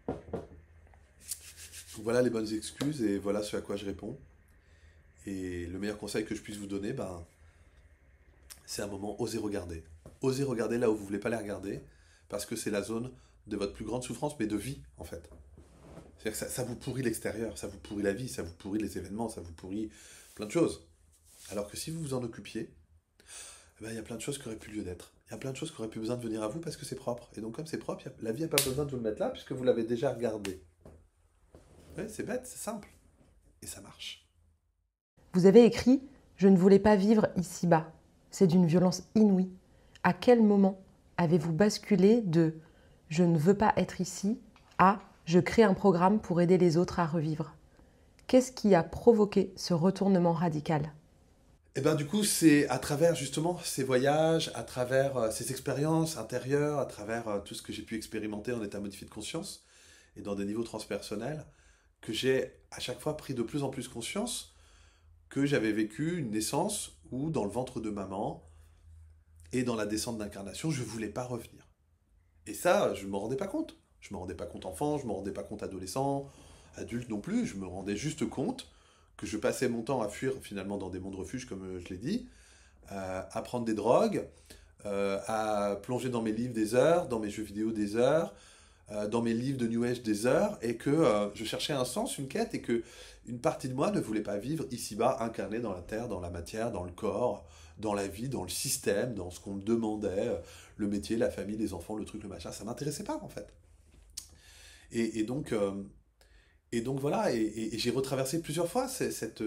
Donc voilà les bonnes excuses et voilà ce à quoi je réponds. Et le meilleur conseil que je puisse vous donner, ben, c'est un moment, osez regarder. Osez regarder là où vous ne voulez pas les regarder, parce que c'est la zone de votre plus grande souffrance, mais de vie, en fait. C'est-à-dire que ça vous pourrit l'extérieur, ça vous pourrit la vie, ça vous pourrit les événements, ça vous pourrit plein de choses. Alors que si vous vous en occupiez, eh ben, il y a plein de choses qui auraient plus lieu d'être. Il y a plein de choses qui auraient plus besoin de venir à vous parce que c'est propre. Et donc comme c'est propre, la vie n'a pas besoin de vous le mettre là puisque vous l'avez déjà regardé. Ouais, c'est bête, c'est simple. Et ça marche. Vous avez écrit « Je ne voulais pas vivre ici-bas ». C'est d'une violence inouïe. À quel moment avez-vous basculé de « Je ne veux pas être ici » à « Je crée un programme pour aider les autres à revivre ». Qu'est-ce qui a provoqué ce retournement radical ? Et ben du coup, c'est à travers justement ces voyages, à travers ces expériences intérieures, à travers tout ce que j'ai pu expérimenter en état modifié de conscience et dans des niveaux transpersonnels, que j'ai à chaque fois pris de plus en plus conscience que j'avais vécu une naissance où dans le ventre de maman et dans la descente d'incarnation, je ne voulais pas revenir. Et ça, je ne me rendais pas compte. Je ne me rendais pas compte enfant, je ne me rendais pas compte adolescent, adulte non plus, je me rendais juste compte que je passais mon temps à fuir finalement dans des mondes refuges, comme je l'ai dit, à prendre des drogues, à plonger dans mes livres des heures, dans mes jeux vidéo des heures, dans mes livres de New Age des heures, et que je cherchais un sens, une quête, et que une partie de moi ne voulait pas vivre ici-bas, incarné dans la terre, dans la matière, dans le corps, dans la vie, dans le système, dans ce qu'on me demandait, le métier, la famille, les enfants, le truc, le machin, ça m'intéressait pas en fait. Et, et donc, euh, et donc voilà, et j'ai retraversé plusieurs fois cette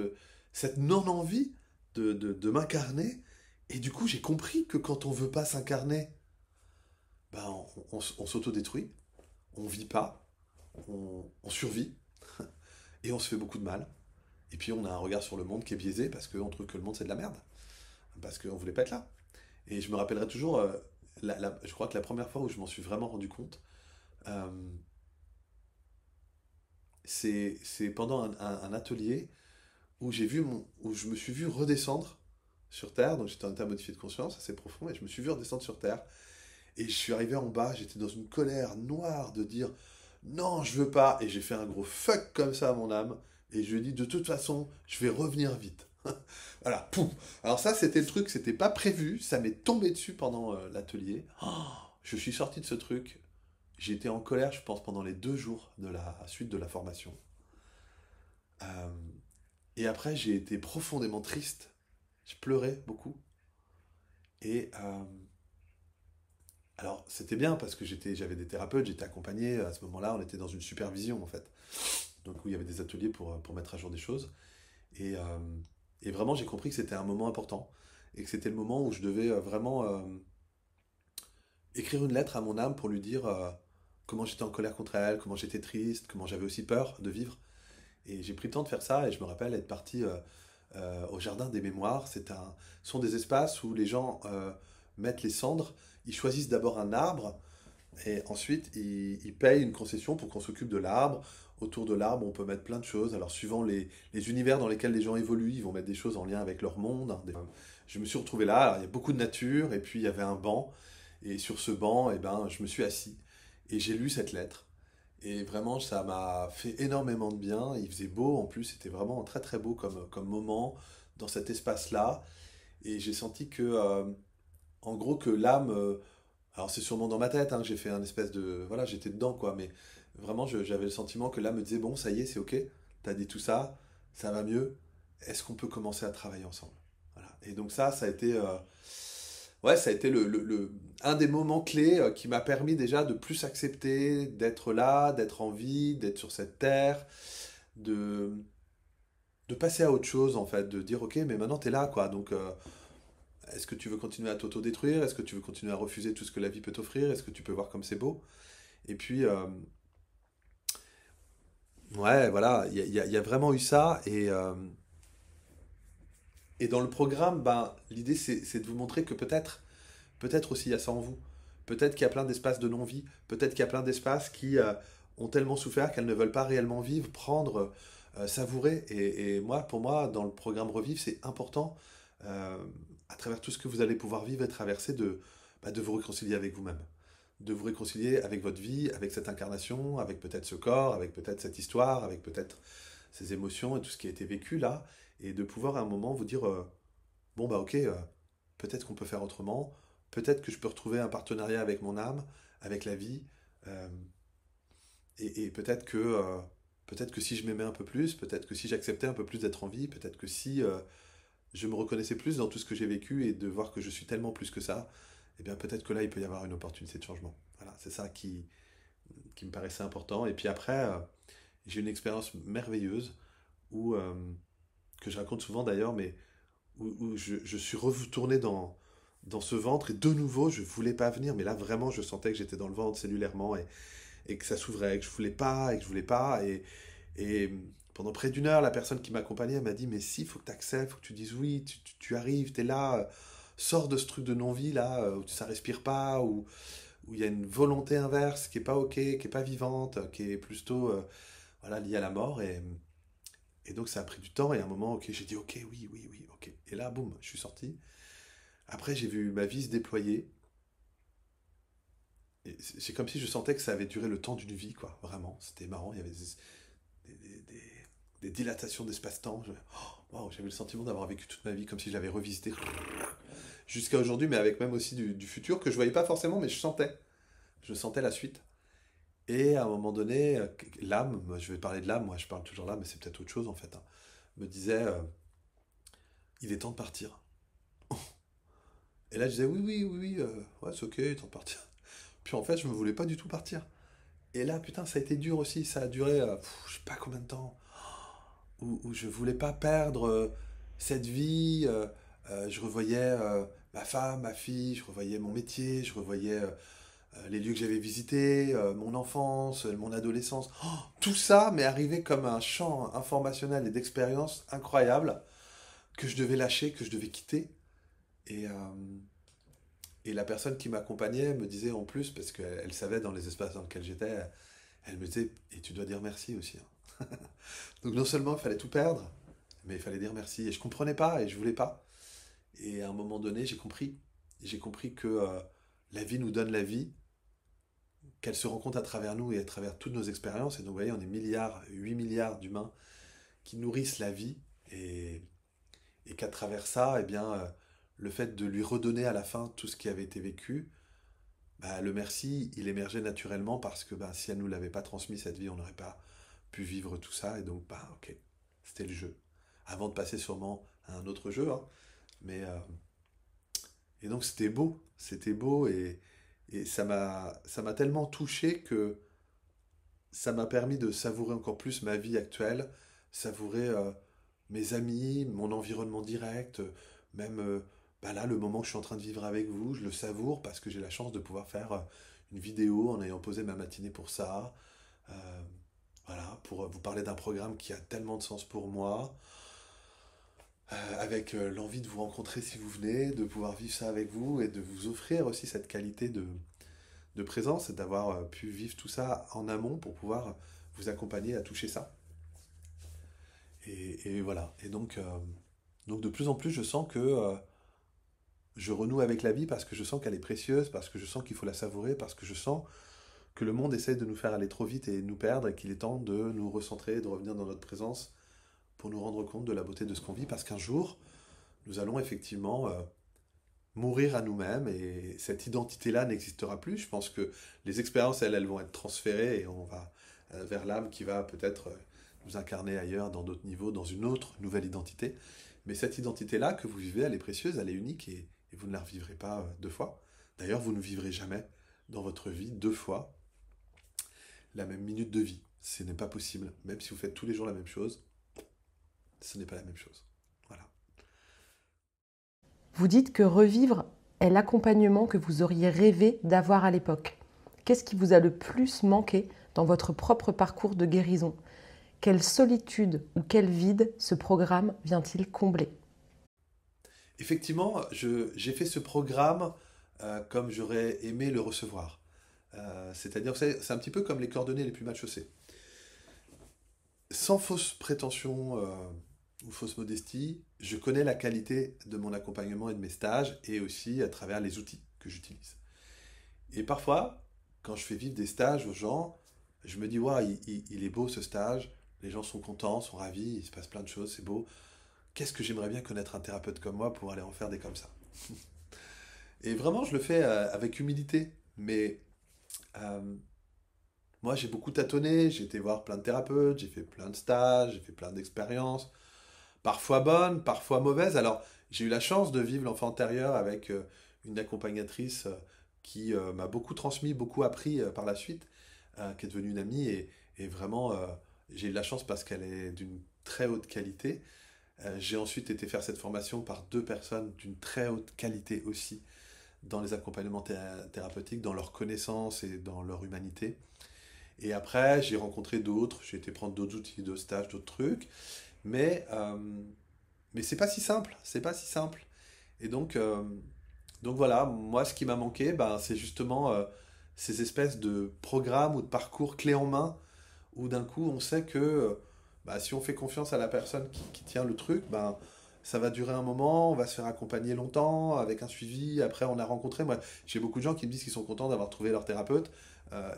non-envie de m'incarner, et du coup j'ai compris que quand on veut pas s'incarner, ben, on s'autodétruit, on vit pas, on survit, et on se fait beaucoup de mal. Et puis on a un regard sur le monde qui est biaisé parce qu'on trouve que le monde c'est de la merde, parce qu'on voulait pas être là. Et je me rappellerai toujours, je crois que la première fois où je m'en suis vraiment rendu compte, euh, c'est pendant un atelier où où je me suis vu redescendre sur Terre, donc j'étais en état modifié de conscience assez profond, et je me suis vu redescendre sur Terre. Et je suis arrivé en bas, j'étais dans une colère noire de dire non, je veux pas. Et j'ai fait un gros fuck comme ça à mon âme. Et je lui ai dit de toute façon, je vais revenir vite. Voilà, pouf. Alors ça, c'était le truc, c'était pas prévu. Ça m'est tombé dessus pendant l'atelier. Oh, je suis sorti de ce truc. J'ai été en colère, je pense, pendant les 2 jours de la suite de la formation. Euh, et après, j'ai été profondément triste. Je pleurais beaucoup. Et alors, c'était bien parce que j'avais des thérapeutes, j'étais accompagné. À ce moment-là, on était dans une supervision, en fait. Donc, où il y avait des ateliers pour mettre à jour des choses. Et, euh, et vraiment, j'ai compris que c'était un moment important. Et que c'était le moment où je devais vraiment écrire une lettre à mon âme pour lui dire comment j'étais en colère contre elle, comment j'étais triste, comment j'avais aussi peur de vivre. Et j'ai pris le temps de faire ça et je me rappelle être parti au Jardin des Mémoires. Ce sont des espaces où les gens mettent les cendres. Ils choisissent d'abord un arbre et ensuite ils payent une concession pour qu'on s'occupe de l'arbre. Autour de l'arbre, on peut mettre plein de choses. Alors, suivant les univers dans lesquels les gens évoluent, ils vont mettre des choses en lien avec leur monde, hein. Je me suis retrouvé là. Alors, il y a beaucoup de nature et puis il y avait un banc. Et sur ce banc, eh ben, je me suis assis et j'ai lu cette lettre. Et vraiment, ça m'a fait énormément de bien. Il faisait beau en plus, c'était vraiment très très beau comme moment dans cet espace-là. Et j'ai senti que, en gros, que l'âme. Alors, c'est sûrement dans ma tête, hein, que j'ai fait un espèce de. Voilà, j'étais dedans, quoi. Mais vraiment, j'avais le sentiment que l'âme me disait bon, ça y est, c'est ok, t'as dit tout ça, ça va mieux. Est-ce qu'on peut commencer à travailler ensemble? Voilà. Et donc, ça a été. Ouais, ça a été un des moments clés qui m'a permis déjà de plus accepter d'être là, d'être en vie, d'être sur cette terre, de, de passer à autre chose en fait, de dire ok, mais maintenant t'es là quoi, donc est-ce que tu veux continuer à t'auto-détruire? Est-ce que tu veux continuer à refuser tout ce que la vie peut t'offrir? Est-ce que tu peux voir comme c'est beau? Et puis, ouais, voilà, il y a vraiment eu ça, et dans le programme, ben, l'idée c'est de vous montrer que peut-être aussi il y a ça en vous. Peut-être qu'il y a plein d'espaces de non-vie. Peut-être qu'il y a plein d'espaces qui ont tellement souffert qu'elles ne veulent pas réellement vivre, prendre, savourer. Et moi, pour moi, dans le programme Revivre, c'est important, euh, à travers tout ce que vous allez pouvoir vivre et traverser, de vous réconcilier avec vous-même. De vous réconcilier avec votre vie, avec cette incarnation, avec peut-être ce corps, avec peut-être cette histoire, avec peut-être ces émotions et tout ce qui a été vécu là. Et de pouvoir à un moment vous dire, bon bah ok, peut-être qu'on peut faire autrement, peut-être que je peux retrouver un partenariat avec mon âme, avec la vie, euh, et peut-être que si je m'aimais un peu plus, peut-être que si j'acceptais un peu plus d'être en vie, peut-être que si je me reconnaissais plus dans tout ce que j'ai vécu et de voir que je suis tellement plus que ça, eh bien peut-être que là il peut y avoir une opportunité de changement. Voilà, c'est ça qui me paraissait important. Et puis après, j'ai une expérience merveilleuse où, que je raconte souvent d'ailleurs, mais où je suis retourné dans ce ventre et de nouveau, je voulais pas venir, mais là vraiment, je sentais que j'étais dans le ventre cellulairement et que ça s'ouvrait, que je voulais pas et que je voulais pas. Et pendant près d'une heure, la personne qui m'accompagnait m'a dit, mais si, il faut que tu acceptes, faut que tu dises oui, tu arrives, tu es là, sors de ce truc de non-vie là, où ça respire pas, où il y a une volonté inverse qui est pas ok, qui est pas vivante, qui est plutôt voilà, liée à la mort. Et donc ça a pris du temps et à un moment, ok, j'ai dit ok, oui, oui, oui, ok. Et là, boum, je suis sorti. Après, j'ai vu ma vie se déployer. Et c'est comme si je sentais que ça avait duré le temps d'une vie, quoi. Vraiment, c'était marrant. Il y avait des dilatations d'espace-temps. Waouh, j'avais le sentiment d'avoir vécu toute ma vie comme si je l'avais revisité jusqu'à aujourd'hui, mais avec même aussi du futur que je voyais pas forcément, mais je sentais. Je sentais la suite. Et à un moment donné, l'âme, je vais parler de l'âme, moi je parle toujours l'âme, mais c'est peut-être autre chose en fait, hein, me disait il est temps de partir. Et là je disais oui, oui, oui, oui, ouais, c'est ok, il est temps de partir. Puis en fait, je ne voulais pas du tout partir. Et là, putain, ça a été dur aussi. Ça a duré, je sais pas combien de temps, où je voulais pas perdre cette vie. Je revoyais ma femme, ma fille, je revoyais mon métier, je revoyais les lieux que j'avais visités, mon enfance, mon adolescence. Oh, tout ça m'est arrivé comme un champ informationnel et d'expérience incroyable que je devais lâcher, que je devais quitter. Et, et la personne qui m'accompagnait me disait en plus, parce qu'elle savait dans les espaces dans lesquels j'étais, elle me disait, et tu dois dire merci aussi, hein. Donc non seulement il fallait tout perdre, mais il fallait dire merci. Et je comprenais pas et je voulais pas. Et à un moment donné, j'ai compris. J'ai compris que la vie nous donne la vie, qu'elle se rencontre à travers nous et à travers toutes nos expériences. Et donc vous voyez, on est milliards, 8 milliards d'humains qui nourrissent la vie. Et qu'à travers ça, eh bien, le fait de lui redonner à la fin tout ce qui avait été vécu, bah, le merci, il émergeait naturellement parce que bah, si elle ne nous l'avait pas transmis cette vie, on n'aurait pas pu vivre tout ça. Et donc, bah, ok, c'était le jeu. Avant de passer sûrement à un autre jeu, hein. Mais, et donc, c'était beau et ça m'a tellement touché que ça m'a permis de savourer encore plus ma vie actuelle, savourer mes amis, mon environnement direct, même bah là, le moment que je suis en train de vivre avec vous, je le savoure parce que j'ai la chance de pouvoir faire une vidéo en ayant posé ma matinée pour ça. Euh, voilà, pour vous parler d'un programme qui a tellement de sens pour moi, avec l'envie de vous rencontrer si vous venez, de pouvoir vivre ça avec vous et de vous offrir aussi cette qualité de présence et d'avoir pu vivre tout ça en amont pour pouvoir vous accompagner à toucher ça. Et voilà. Et donc de plus en plus, je sens que je renoue avec la vie parce que je sens qu'elle est précieuse, parce que je sens qu'il faut la savourer, parce que je sens que le monde essaie de nous faire aller trop vite et nous perdre et qu'il est temps de nous recentrer, de revenir dans notre présence pour nous rendre compte de la beauté de ce qu'on vit parce qu'un jour, nous allons effectivement mourir à nous-mêmes et cette identité-là n'existera plus. Je pense que les expériences, elles vont être transférées et on va vers l'âme qui va peut-être nous incarner ailleurs, dans d'autres niveaux, dans une autre nouvelle identité. Mais cette identité-là que vous vivez, elle est précieuse, elle est unique et vous ne la revivrez pas deux fois. D'ailleurs, vous ne vivrez jamais dans votre vie deux fois la même minute de vie. Ce n'est pas possible. Même si vous faites tous les jours la même chose, ce n'est pas la même chose. Voilà. Vous dites que revivre est l'accompagnement que vous auriez rêvé d'avoir à l'époque. Qu'est-ce qui vous a le plus manqué dans votre propre parcours de guérison? Quelle solitude ou quel vide ce programme vient-il combler? Effectivement, j'ai fait ce programme comme j'aurais aimé le recevoir. C'est-à-dire, c'est un petit peu comme les cordonniers les plus mal chaussés. Sans fausse prétention ou fausse modestie, je connais la qualité de mon accompagnement et de mes stages et aussi à travers les outils que j'utilise. Et parfois, quand je fais vivre des stages aux gens, je me dis, waouh, il est beau ce stage, les gens sont contents, sont ravis, il se passe plein de choses, c'est beau. Qu'est-ce que j'aimerais bien connaître un thérapeute comme moi pour aller en faire des comme ça. Et vraiment, je le fais avec humilité. Mais euh, moi, j'ai beaucoup tâtonné, j'ai été voir plein de thérapeutes, j'ai fait plein de stages, j'ai fait plein d'expériences, parfois bonnes, parfois mauvaises. Alors, j'ai eu la chance de vivre l'enfant intérieur avec une accompagnatrice qui m'a beaucoup transmis, beaucoup appris par la suite, qui est devenue une amie. Et vraiment, j'ai eu la chance parce qu'elle est d'une très haute qualité. J'ai ensuite été faire cette formation par deux personnes d'une très haute qualité aussi dans les accompagnements thérapeutiques, dans leur connaissance et dans leur humanité. Et après, j'ai rencontré d'autres, j'ai été prendre d'autres outils, d'autres stages, d'autres trucs. Mais, euh, mais c'est pas si simple, c'est pas si simple. Et donc voilà, moi ce qui m'a manqué, ben, c'est justement ces espèces de programmes ou de parcours clés en main où d'un coup on sait que bah, si on fait confiance à la personne qui tient le truc, ben, ça va durer un moment, on va se faire accompagner longtemps, avec un suivi, après on a rencontré, moi j'ai beaucoup de gens qui me disent qu'ils sont contents d'avoir trouvé leur thérapeute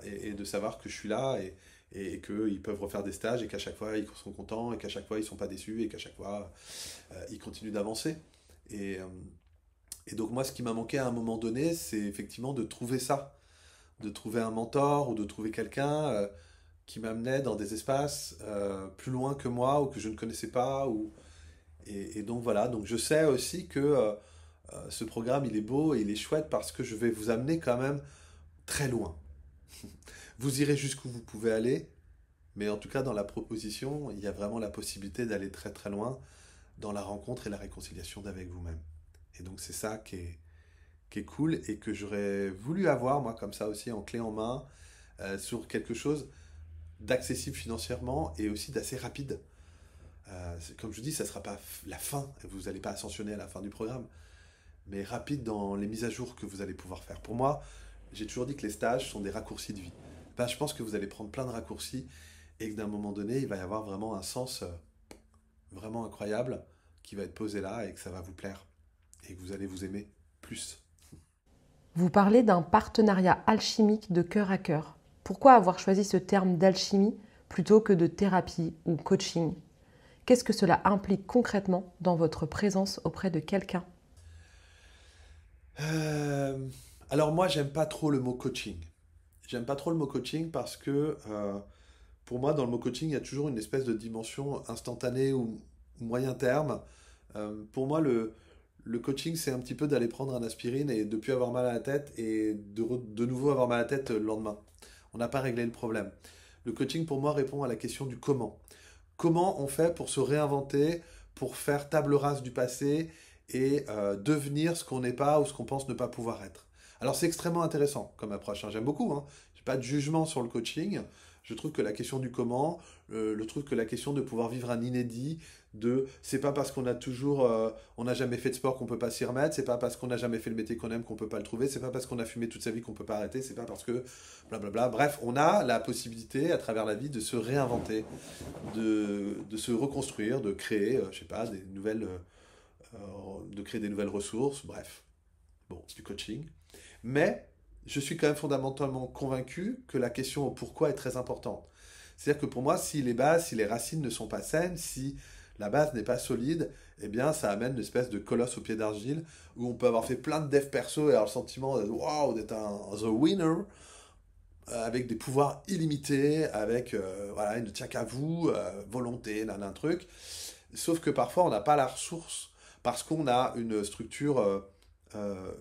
et de savoir que je suis là et qu'ils peuvent refaire des stages et qu'à chaque fois ils sont contents et qu'à chaque fois ils sont pas déçus et qu'à chaque fois ils continuent d'avancer. Et, euh, et donc moi ce qui m'a manqué à un moment donné, c'est effectivement de trouver ça, de trouver un mentor ou de trouver quelqu'un qui m'amenait dans des espaces plus loin que moi ou que je ne connaissais pas. Et donc voilà, donc je sais aussi que ce programme il est beau et il est chouette parce que je vais vous amener quand même très loin. Vous irez jusqu'où vous pouvez aller, mais en tout cas dans la proposition, il y a vraiment la possibilité d'aller très très loin dans la rencontre et la réconciliation d'avec vous-même. Et donc c'est ça qui est cool et que j'aurais voulu avoir moi comme ça aussi en clé en main sur quelque chose d'accessible financièrement et aussi d'assez rapide. Comme je dis, ça ne sera pas la fin, vous n'allez pas ascensionner à la fin du programme, mais rapide dans les mises à jour que vous allez pouvoir faire. Pour moi, j'ai toujours dit que les stages sont des raccourcis de vie. Ben, je pense que vous allez prendre plein de raccourcis et que d'un moment donné, il va y avoir vraiment un sens vraiment incroyable qui va être posé là et que ça va vous plaire et que vous allez vous aimer plus. Vous parlez d'un partenariat alchimique de cœur à cœur. Pourquoi avoir choisi ce terme d'alchimie plutôt que de thérapie ou coaching? Qu'est-ce que cela implique concrètement dans votre présence auprès de quelqu'un? Euh, alors moi, j'aime pas trop le mot coaching. J'aime pas trop le mot coaching parce que pour moi, dans le mot coaching, il y a toujours une espèce de dimension instantanée ou moyen terme. Pour moi, le coaching, c'est un petit peu d'aller prendre un aspirine et de plus avoir mal à la tête et de nouveau avoir mal à la tête le lendemain. On n'a pas réglé le problème. Le coaching, pour moi, répond à la question du comment. Comment on fait pour se réinventer, pour faire table rase du passé et devenir ce qu'on n'est pas ou ce qu'on pense ne pas pouvoir être. Alors c'est extrêmement intéressant comme approche, hein. J'aime beaucoup, hein. Je n'ai pas de jugement sur le coaching. Je trouve que la question du comment, le truc que la question de pouvoir vivre un inédit, c'est pas parce qu'on a toujours, on n'a jamais fait de sport qu'on peut pas s'y remettre, c'est pas parce qu'on n'a jamais fait le métier qu'on aime qu'on peut pas le trouver, c'est pas parce qu'on a fumé toute sa vie qu'on peut pas arrêter, c'est pas parce que blablabla. Bref, on a la possibilité à travers la vie de se réinventer, de se reconstruire, de créer, je sais pas, de créer des nouvelles ressources, bref. Bon, c'est du coaching. Mais je suis quand même fondamentalement convaincu que la question au pourquoi est très importante. C'est-à-dire que pour moi, si les bases, si les racines ne sont pas saines, si la base n'est pas solide, eh bien, ça amène une espèce de colosse au pied d'argile où on peut avoir fait plein de devs perso et avoir le sentiment waouh, d'être un the winner avec des pouvoirs illimités, avec voilà, il ne tient qu'à vous, volonté, un truc. Sauf que parfois, on n'a pas la ressource parce qu'on a une structure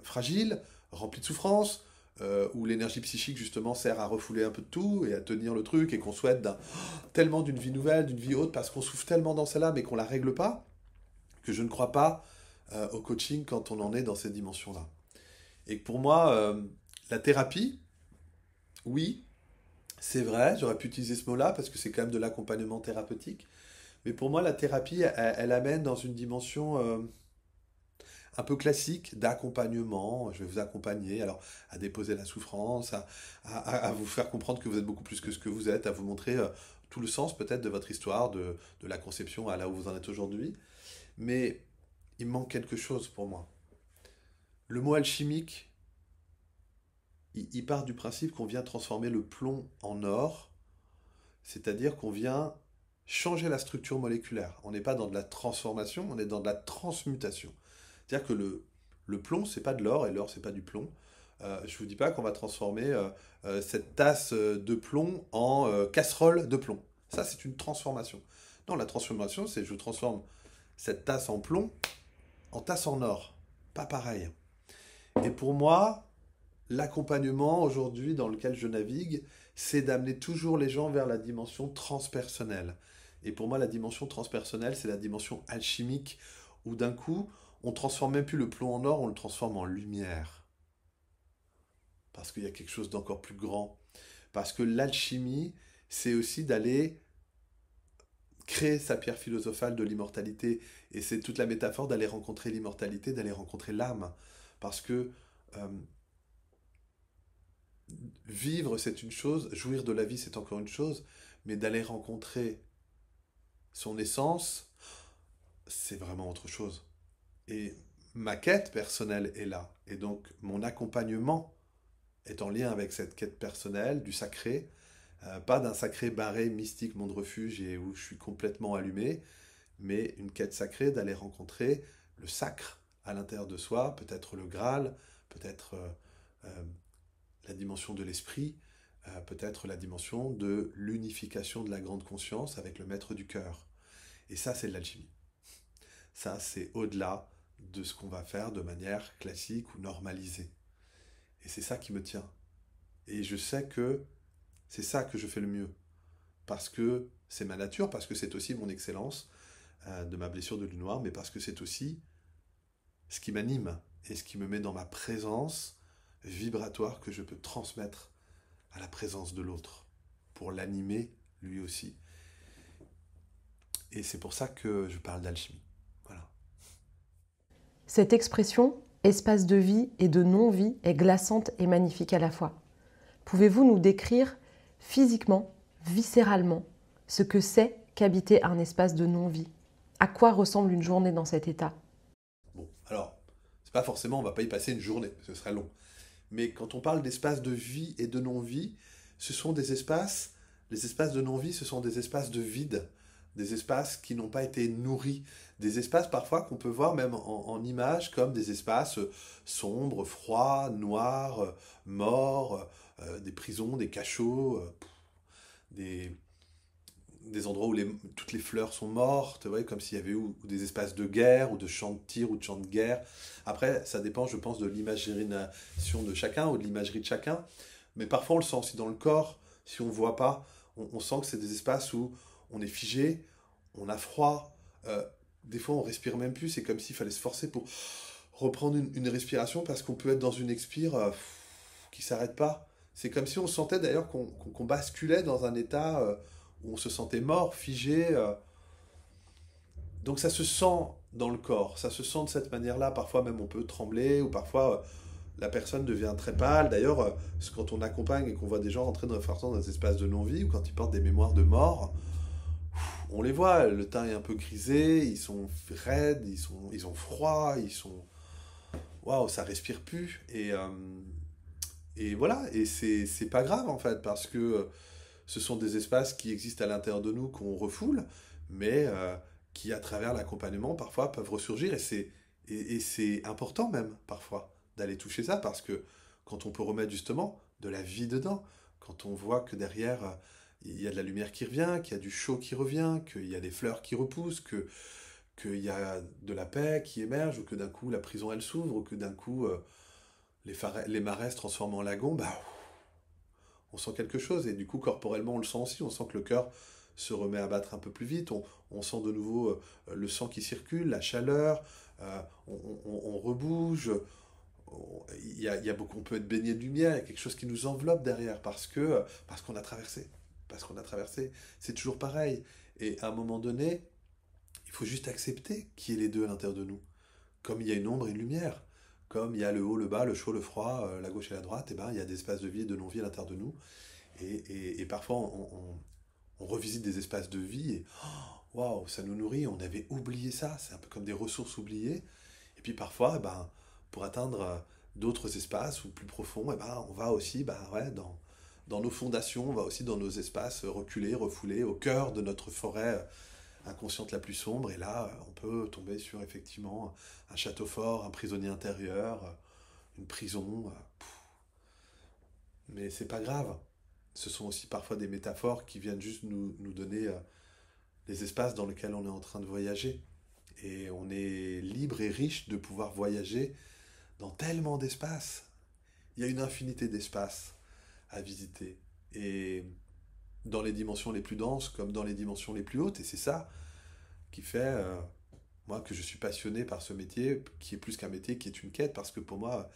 fragile, remplie de souffrance, où l'énergie psychique justement sert à refouler un peu de tout et à tenir le truc et qu'on souhaite tellement d'une vie nouvelle, d'une vie haute parce qu'on souffre tellement dans celle-là mais qu'on la règle pas, que je ne crois pas au coaching quand on en est dans ces dimensions-là. Et pour moi, la thérapie, oui, c'est vrai, j'aurais pu utiliser ce mot-là parce que c'est quand même de l'accompagnement thérapeutique, mais pour moi la thérapie, elle amène dans une dimension un peu classique d'accompagnement. Je vais vous accompagner alors à déposer la souffrance, à vous faire comprendre que vous êtes beaucoup plus que ce que vous êtes, à vous montrer tout le sens peut-être de votre histoire, de la conception à là où vous en êtes aujourd'hui. Mais il manque quelque chose pour moi. Le mot alchimique, il part du principe qu'on vient transformer le plomb en or, c'est-à-dire qu'on vient changer la structure moléculaire. On n'est pas dans de la transformation, on est dans de la transmutation. C'est-à-dire que le plomb, c'est pas de l'or, et l'or, c'est pas du plomb. Je vous dis pas qu'on va transformer cette tasse de plomb en casserole de plomb. Ça, c'est une transformation. Non, la transformation, c'est je transforme cette tasse en plomb en tasse en or. Pas pareil. Et pour moi, l'accompagnement aujourd'hui dans lequel je navigue, c'est d'amener toujours les gens vers la dimension transpersonnelle. Et pour moi, la dimension transpersonnelle, c'est la dimension alchimique où d'un coup, on transforme même plus le plomb en or, on le transforme en lumière. Parce qu'il y a quelque chose d'encore plus grand. Parce que l'alchimie, c'est aussi d'aller créer sa pierre philosophale de l'immortalité. Et c'est toute la métaphore d'aller rencontrer l'immortalité, d'aller rencontrer l'âme. Parce que euh, vivre, c'est une chose, jouir de la vie, c'est encore une chose, mais d'aller rencontrer son essence, c'est vraiment autre chose. Et ma quête personnelle est là. Et donc, mon accompagnement est en lien avec cette quête personnelle du sacré, pas d'un sacré barré, mystique, monde refuge, et où je suis complètement allumé, mais une quête sacrée d'aller rencontrer le sacre à l'intérieur de soi, peut-être le Graal, peut-être euh, la dimension de l'esprit, peut-être la dimension de l'unification de la grande conscience avec le maître du cœur. Et ça, c'est de l'alchimie. Ça, c'est au-delà de ce qu'on va faire de manière classique ou normalisée. Et c'est ça qui me tient. Et je sais que c'est ça que je fais le mieux. Parce que c'est ma nature, parce que c'est aussi mon excellence de ma blessure de lune noire, mais parce que c'est aussi ce qui m'anime et ce qui me met dans ma présence vibratoire que je peux transmettre à la présence de l'autre pour l'animer lui aussi. Et c'est pour ça que je parle d'alchimie. Voilà. Cette expression, espace de vie et de non-vie, est glaçante et magnifique à la fois. Pouvez-vous nous décrire physiquement, viscéralement, ce que c'est qu'habiter un espace de non-vie? À quoi ressemble une journée dans cet état? Bon, alors, c'est pas forcément, on va pas y passer une journée, ce serait long. Mais quand on parle d'espace de vie et de non-vie, ce sont des espaces, les espaces de non-vie, ce sont des espaces de vide, des espaces qui n'ont pas été nourris, des espaces parfois qu'on peut voir même en images comme des espaces sombres, froids, noirs, morts, des prisons, des cachots, des, des endroits où toutes les fleurs sont mortes, ouais, comme s'il y avait ou des espaces de guerre, ou de champs de tir, ou de champs de guerre. Après, ça dépend, je pense, de l'imagination de chacun, ou de l'imagerie de chacun. Mais parfois, on le sent aussi dans le corps. Si on ne voit pas, on sent que c'est des espaces où on est figé, on a froid. des fois on respire même plus, c'est comme s'il fallait se forcer pour reprendre une respiration parce qu'on peut être dans une expire qui s'arrête pas. C'est comme si on sentait d'ailleurs qu'on basculait dans un état où on se sentait mort, figé. Donc ça se sent dans le corps, ça se sent de cette manière-là. Parfois même on peut trembler ou parfois la personne devient très pâle. D'ailleurs, quand on accompagne et qu'on voit des gens rentrer dans des espaces de non-vie ou quand ils portent des mémoires de mort, on les voit, le teint est un peu grisé, ils sont raides, ils ont froid, ils sont... Waouh, ça respire plus. Et voilà, et c'est pas grave en fait, parce que ce sont des espaces qui existent à l'intérieur de nous qu'on refoule, mais qui à travers l'accompagnement parfois peuvent ressurgir, et c'est important même parfois d'aller toucher ça, parce que quand on peut remettre justement de la vie dedans, quand on voit que derrière il y a de la lumière qui revient, qu'il y a du chaud qui revient, qu'il y a des fleurs qui repoussent, qu'il y a de la paix qui émerge, ou que d'un coup la prison elle s'ouvre, ou que d'un coup les marais se transforment en lagons, bah, on sent quelque chose. Et du coup, corporellement, on le sent aussi. On sent que le cœur se remet à battre un peu plus vite. On sent de nouveau le sang qui circule, la chaleur. On rebouge. Il y a beaucoup, on peut être baigné de lumière. Il y a quelque chose qui nous enveloppe derrière parce qu'on a traversé. Parce qu'on a traversé. C'est toujours pareil. Et à un moment donné, il faut juste accepter qu'il y ait les deux à l'intérieur de nous. Comme il y a une ombre et une lumière. Comme il y a le haut, le bas, le chaud, le froid, la gauche et la droite, et ben, il y a des espaces de vie et de non-vie à l'intérieur de nous. Et parfois, on revisite des espaces de vie et waouh, ça nous nourrit. On avait oublié ça. C'est un peu comme des ressources oubliées. Et puis parfois, ben, pour atteindre d'autres espaces ou plus profonds, et ben, on va aussi ouais, dans nos fondations, on va aussi dans nos espaces reculés, refoulés, au cœur de notre forêt inconsciente la plus sombre, et là, on peut tomber sur effectivement un château fort, un prisonnier intérieur, une prison. Mais c'est pas grave. Ce sont aussi parfois des métaphores qui viennent juste nous donner les espaces dans lesquels on est en train de voyager. Et on est libre et riche de pouvoir voyager dans tellement d'espaces. Il y a une infinité d'espaces à visiter. Et dans les dimensions les plus denses comme dans les dimensions les plus hautes. Et c'est ça qui fait, moi, que je suis passionné par ce métier, qui est plus qu'un métier, qui est une quête, parce que pour moi,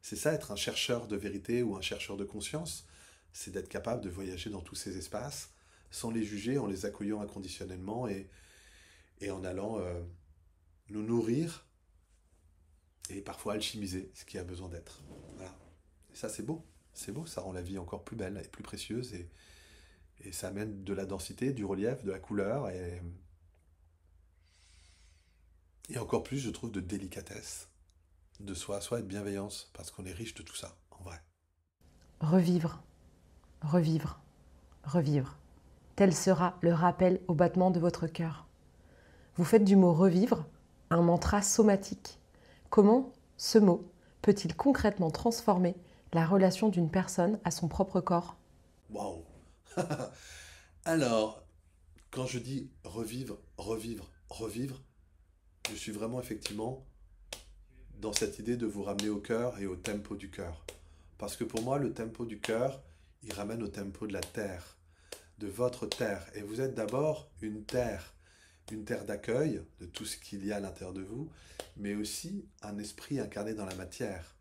c'est ça, être un chercheur de vérité ou un chercheur de conscience, c'est d'être capable de voyager dans tous ces espaces, sans les juger, en les accueillant inconditionnellement et en allant nous nourrir et parfois alchimiser ce qui a besoin d'être. Voilà. Et ça, c'est beau, ça rend la vie encore plus belle et plus précieuse, et ça amène de la densité, du relief, de la couleur, et encore plus, je trouve, de délicatesse, de soi à soi et de bienveillance, parce qu'on est riche de tout ça, en vrai. Revivre, revivre, revivre. Tel sera le rappel au battement de votre cœur. Vous faites du mot revivre un mantra somatique. Comment ce mot peut-il concrètement transformer la relation d'une personne à son propre corps? Waouh. Alors, quand je dis revivre, revivre, revivre, je suis vraiment effectivement dans cette idée de vous ramener au cœur et au tempo du cœur. Parce que pour moi, le tempo du cœur, il ramène au tempo de la terre, de votre terre. Et vous êtes d'abord une terre d'accueil de tout ce qu'il y a à l'intérieur de vous, mais aussi un esprit incarné dans la matière.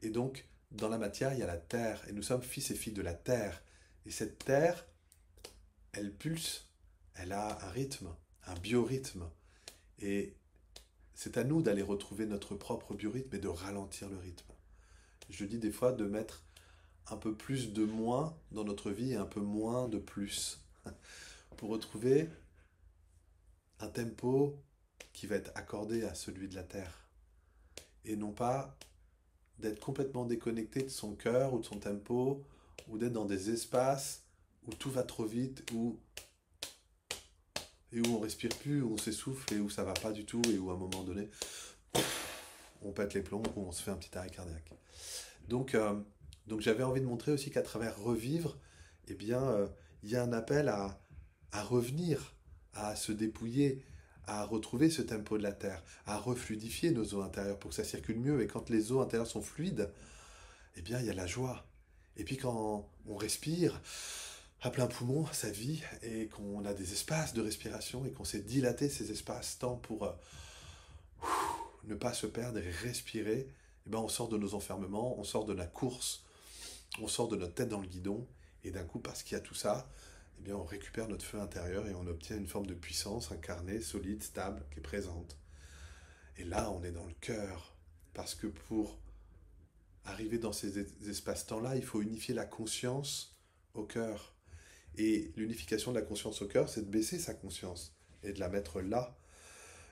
Et donc, dans la matière, il y a la terre, et nous sommes fils et filles de la terre. Et cette terre, elle pulse, elle a un rythme, un biorhythme. Et c'est à nous d'aller retrouver notre propre biorhythme et de ralentir le rythme. Je dis des fois de mettre un peu plus de moins dans notre vie et un peu moins de plus, pour retrouver un tempo qui va être accordé à celui de la Terre. Et non pas d'être complètement déconnecté de son cœur ou de son tempo, ou d'être dans des espaces où tout va trop vite, et où on respire plus, où on s'essouffle, et où ça va pas du tout, et où à un moment donné, on pète les plombs, ou on se fait un petit arrêt cardiaque. Donc j'avais envie de montrer aussi qu'à travers revivre, eh bien, il y a un appel à revenir, à se dépouiller, à retrouver ce tempo de la Terre, à refluidifier nos eaux intérieures pour que ça circule mieux. Et quand les eaux intérieures sont fluides, eh bien, il y a la joie. Et puis quand on respire, à plein poumon sa vie et qu'on a des espaces de respiration et qu'on s'est dilaté ces espaces-temps pour ne pas se perdre et respirer, et ben on sort de nos enfermements, on sort de la course, on sort de notre tête dans le guidon, et d'un coup, parce qu'il y a tout ça, eh bien on récupère notre feu intérieur et on obtient une forme de puissance incarnée, solide, stable, qui est présente. Et là, on est dans le cœur, parce que pour arriver dans ces espaces-temps-là, il faut unifier la conscience au cœur. Et l'unification de la conscience au cœur, c'est de baisser sa conscience et de la mettre là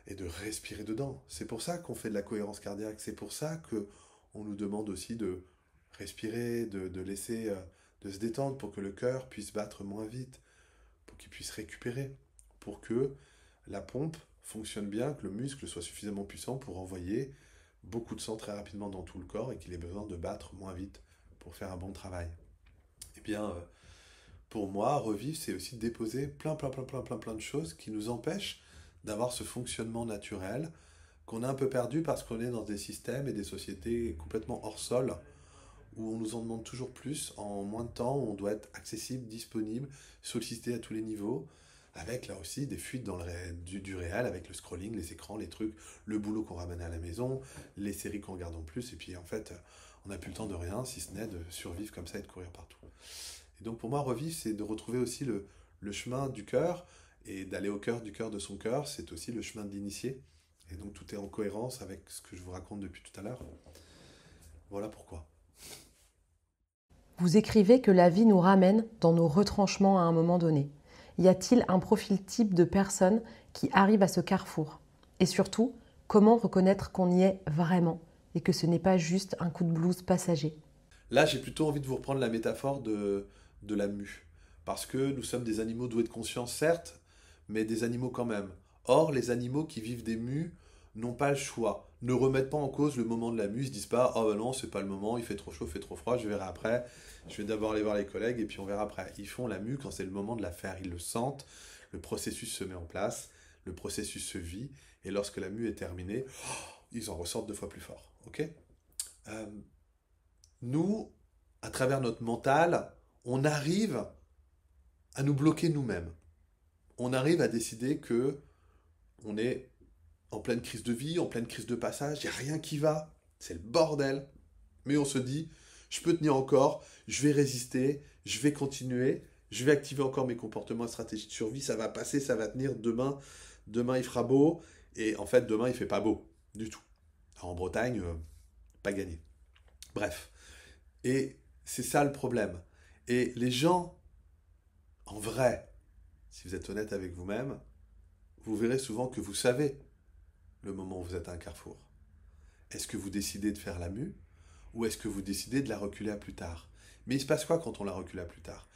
et de respirer dedans. C'est pour ça qu'on fait de la cohérence cardiaque. C'est pour ça que on nous demande aussi de respirer, de laisser, de se détendre pour que le cœur puisse battre moins vite, pour qu'il puisse récupérer, pour que la pompe fonctionne bien, que le muscle soit suffisamment puissant pour envoyer beaucoup de sang très rapidement dans tout le corps et qu'il ait besoin de battre moins vite pour faire un bon travail. Eh bien, pour moi, revivre, c'est aussi déposer plein de choses qui nous empêchent d'avoir ce fonctionnement naturel qu'on a un peu perdu parce qu'on est dans des systèmes et des sociétés complètement hors sol où on nous en demande toujours plus en moins de temps, où on doit être accessible, disponible, sollicité à tous les niveaux, avec là aussi des fuites dans du réel, avec le scrolling, les écrans, les trucs, le boulot qu'on ramène à la maison, les séries qu'on regarde en plus, et puis en fait, on n'a plus le temps de rien, si ce n'est de survivre comme ça et de courir partout. Et donc pour moi, revivre, c'est de retrouver aussi le chemin du cœur, et d'aller au cœur du cœur de son cœur, c'est aussi le chemin de l'initié. Et donc tout est en cohérence avec ce que je vous raconte depuis tout à l'heure. Voilà pourquoi. Vous écrivez que la vie nous ramène dans nos retranchements à un moment donné. Y a-t-il un profil type de personne qui arrive à ce carrefour? Et surtout, comment reconnaître qu'on y est vraiment et que ce n'est pas juste un coup de blues passager? Là, j'ai plutôt envie de vous reprendre la métaphore de la mue. Parce que nous sommes des animaux doués de conscience, certes, mais des animaux quand même. Or, les animaux qui vivent des mues n'ont pas le choix. Ne remettent pas en cause le moment de la mue. Ils se disent pas, oh ben non, c'est pas le moment, il fait trop chaud, il fait trop froid, je verrai après. Je vais d'abord aller voir les collègues et puis on verra après. Ils font la mue quand c'est le moment de la faire. Ils le sentent, le processus se met en place, le processus se vit, et lorsque la mue est terminée, ils en ressortent 2 fois plus fort. Ok. Euh, Nous, à travers notre mental, on arrive à nous bloquer nous-mêmes. On arrive à décider que on est en pleine crise de vie, en pleine crise de passage, il n'y a rien qui va, c'est le bordel. Mais on se dit, je peux tenir encore, je vais résister, je vais continuer, je vais activer encore mes comportements et stratégies de survie, ça va passer, ça va tenir demain. Demain il fera beau, et en fait demain il fait pas beau du tout. Alors, en Bretagne, pas gagné. Bref. Et c'est ça le problème. Et les gens, en vrai, si vous êtes honnête avec vous-même, vous verrez souvent que vous savez le moment où vous êtes à un carrefour. Est-ce que vous décidez de faire la mue ou est-ce que vous décidez de la reculer à plus tard? Mais il se passe quoi quand on la recule à plus tard?